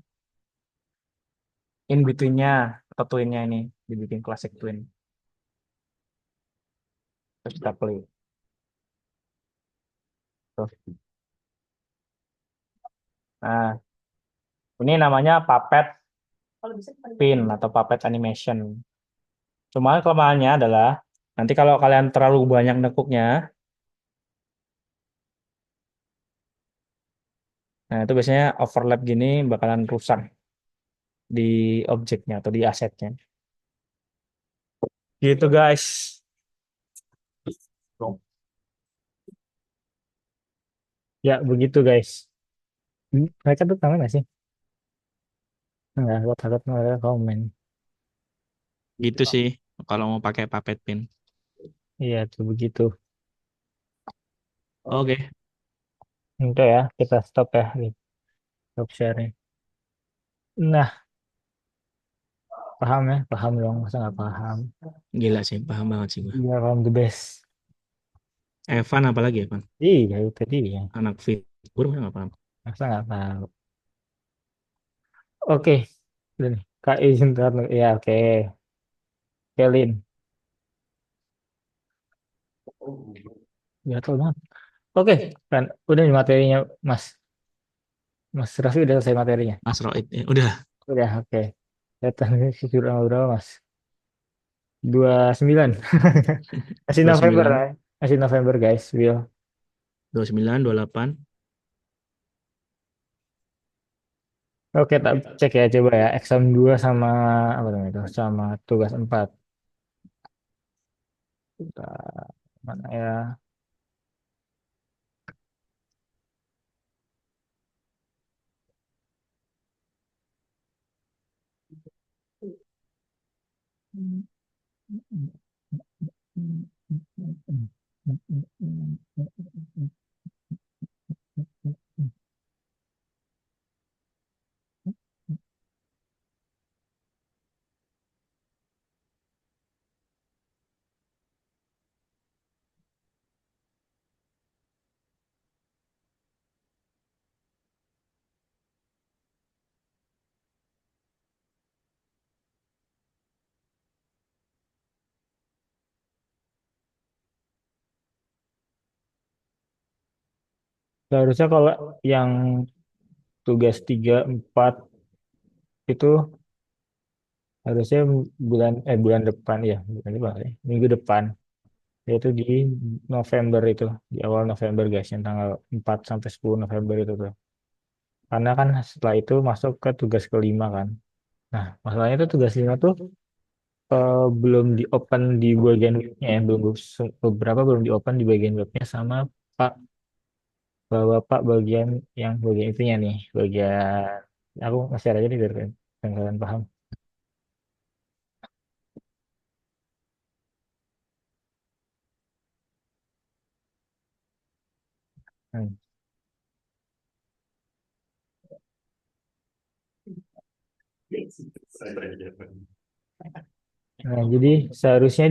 in between-nya atau twin-nya ini, dibikin classic twin. Terus kita play. Tuh. Nah, ini namanya puppet pin atau puppet animation. Cuma kelemahannya adalah nanti kalau kalian terlalu banyak nekuknya, nah itu biasanya overlap gini bakalan rusak. di objeknya atau di asetnya. Gitu guys. Ya begitu guys. Mereka tuh tahu nggak sih? Enggak, aku takut mereka komen. Gitu sih kalau mau pakai Puppet Pin. Iya tuh begitu. Oke, Udah ya, kita stop ya nih, stop sharing. Nah, paham ya? Paham dong, masa nggak paham? gila sih, paham banget sih gua. Iya, paham the best. Evan apalagi Evan? Iya, itu dia. Anak figur masa nggak paham. Masa nggak tahu? Oke, udah nih. Kak izin ntar dulu. Ya, oke. Kelin. Gatel banget. Oke, kan udah nih materinya, Mas. Mas Raffi udah selesai materinya. Mas Roid, udah. Udah, oke. Datang sudah berapa, Mas? 29. Masih Dua November, sembilan, ya. Masih November, guys. Will. 29, 28. Oke, tak cek ya coba ya. Exam 2 sama apa namanya itu? Sama tugas 4. Mana ya? Seharusnya kalau yang tugas 3 4 itu harusnya bulan depan ya, bulan depan ya. Minggu depan yaitu di November itu, di awal November guys, yang tanggal 4 sampai 10 November itu tuh. Karena kan setelah itu masuk ke tugas kelima kan. Nah, masalahnya tuh tugas 5 tuh belum di open di bagian webnya ya, belum beberapa belum di open di bagian webnya sama Pak Bapak bagian yang bagian itunya nih, bagian aku nge-share aja nih biar kalian paham. Hmm. Nah, jadi seharusnya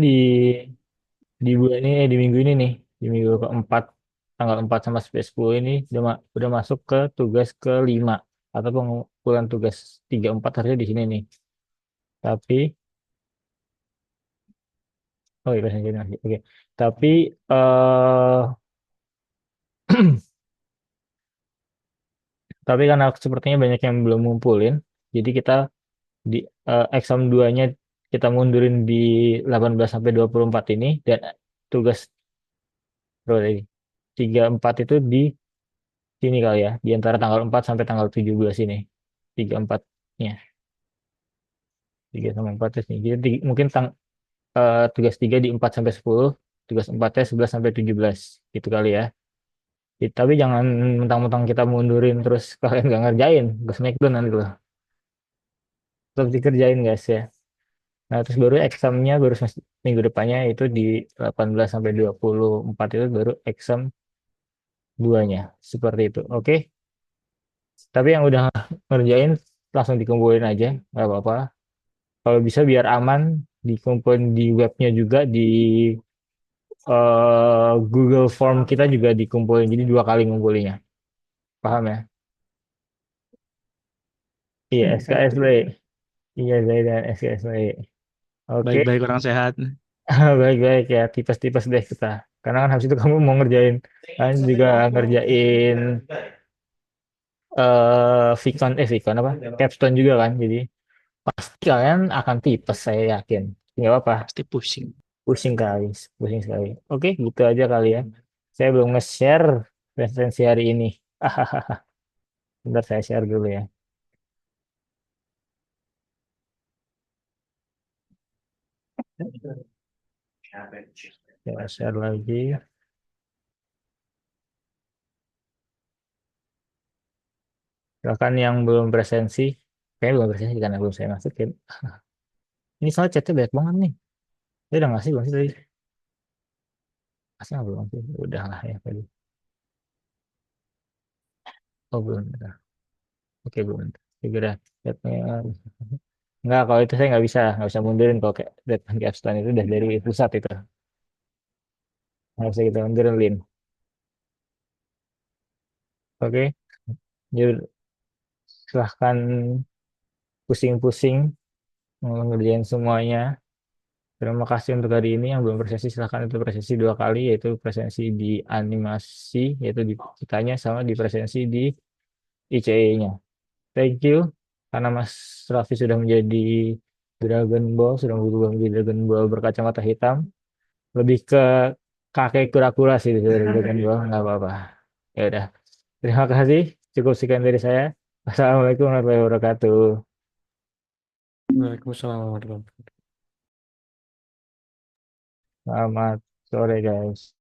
di bulan ini, di minggu ini nih, di minggu keempat, tanggal 4 sama 10 ini udah masuk ke tugas kelima atau pengumpulan tugas 3 4 harusnya di sini nih. Tapi, oh iya bahasa Inggris lagi. Oke. Tapi, tapi karena sepertinya banyak yang belum ngumpulin, jadi kita di exam 2-nya kita mundurin di 18 sampai 24 ini dan tugas berapa tadi? 3 4 itu di sini kali ya, di antara tanggal 4 sampai tanggal 17 ini. 3 4-nya. 3 sama 4 itu sini. Jadi mungkin tugas 3 di 4 sampai 10, tugas 4-nya 11 sampai 17 gitu kali ya. Tapi jangan mentang-mentang kita mundurin terus kalian nggak ngerjain, ke smackdown nanti loh. Tetap dikerjain guys ya. Nah, terus baru examnya baru minggu depannya itu di 18 sampai 24 itu baru exam duanya. Seperti itu. Oke. Tapi yang udah ngerjain langsung dikumpulin aja, nggak apa-apa. Kalau bisa biar aman, dikumpulin di webnya juga, di Google Form kita juga dikumpulin. Jadi 2 kali ngumpulinnya. Paham ya? Iya, SKSB. Iya, saya dan SKSB. Oke, Baik-baik orang sehat. baik-baik ya. Tipes-tipes deh kita. Karena kan habis itu kamu mau ngerjain, kan juga ngerjain Vicon apa? Capstone juga kan. Jadi pasti kalian akan tipes, saya yakin. Nggak apa-apa. Pasti pusing. Pusing kali, pusing sekali. Oke, gitu aja kali ya. Saya belum nge-share referensi hari ini. Bentar saya share dulu ya. Ya, share lagi. Silakan yang belum presensi. Kayaknya belum presensi karena belum saya masukin. Ini soal chatnya banyak banget nih. Dia udah ngasih belum sih tadi? Ngasih nggak belum sih? Udah lah ya tadi. Oh belum. Bentar. Oke belum. Segera. Chatnya. Enggak, kalau itu saya nggak bisa mundurin kalau kayak Deadman Capstone itu udah dari pusat itu. Nggak bisa kita mundurin. Oke, jadi silahkan pusing-pusing mengerjain semuanya. Terima kasih untuk hari ini yang belum presesi silahkan itu presesi dua kali yaitu presensi di animasi yaitu di kitanya sama di presensi di ICE-nya. Thank you karena Mas Raffi sudah menjadi Dragon Ball sudah berubah menjadi Dragon Ball berkacamata hitam lebih ke kakek kura-kura sih dari Dragon Ball nggak apa-apa. Ya udah terima kasih cukup sekian dari saya. Assalamualaikum warahmatullahi wabarakatuh. Waalaikumsalam warahmatullahi wabarakatuh. Selamat sore guys.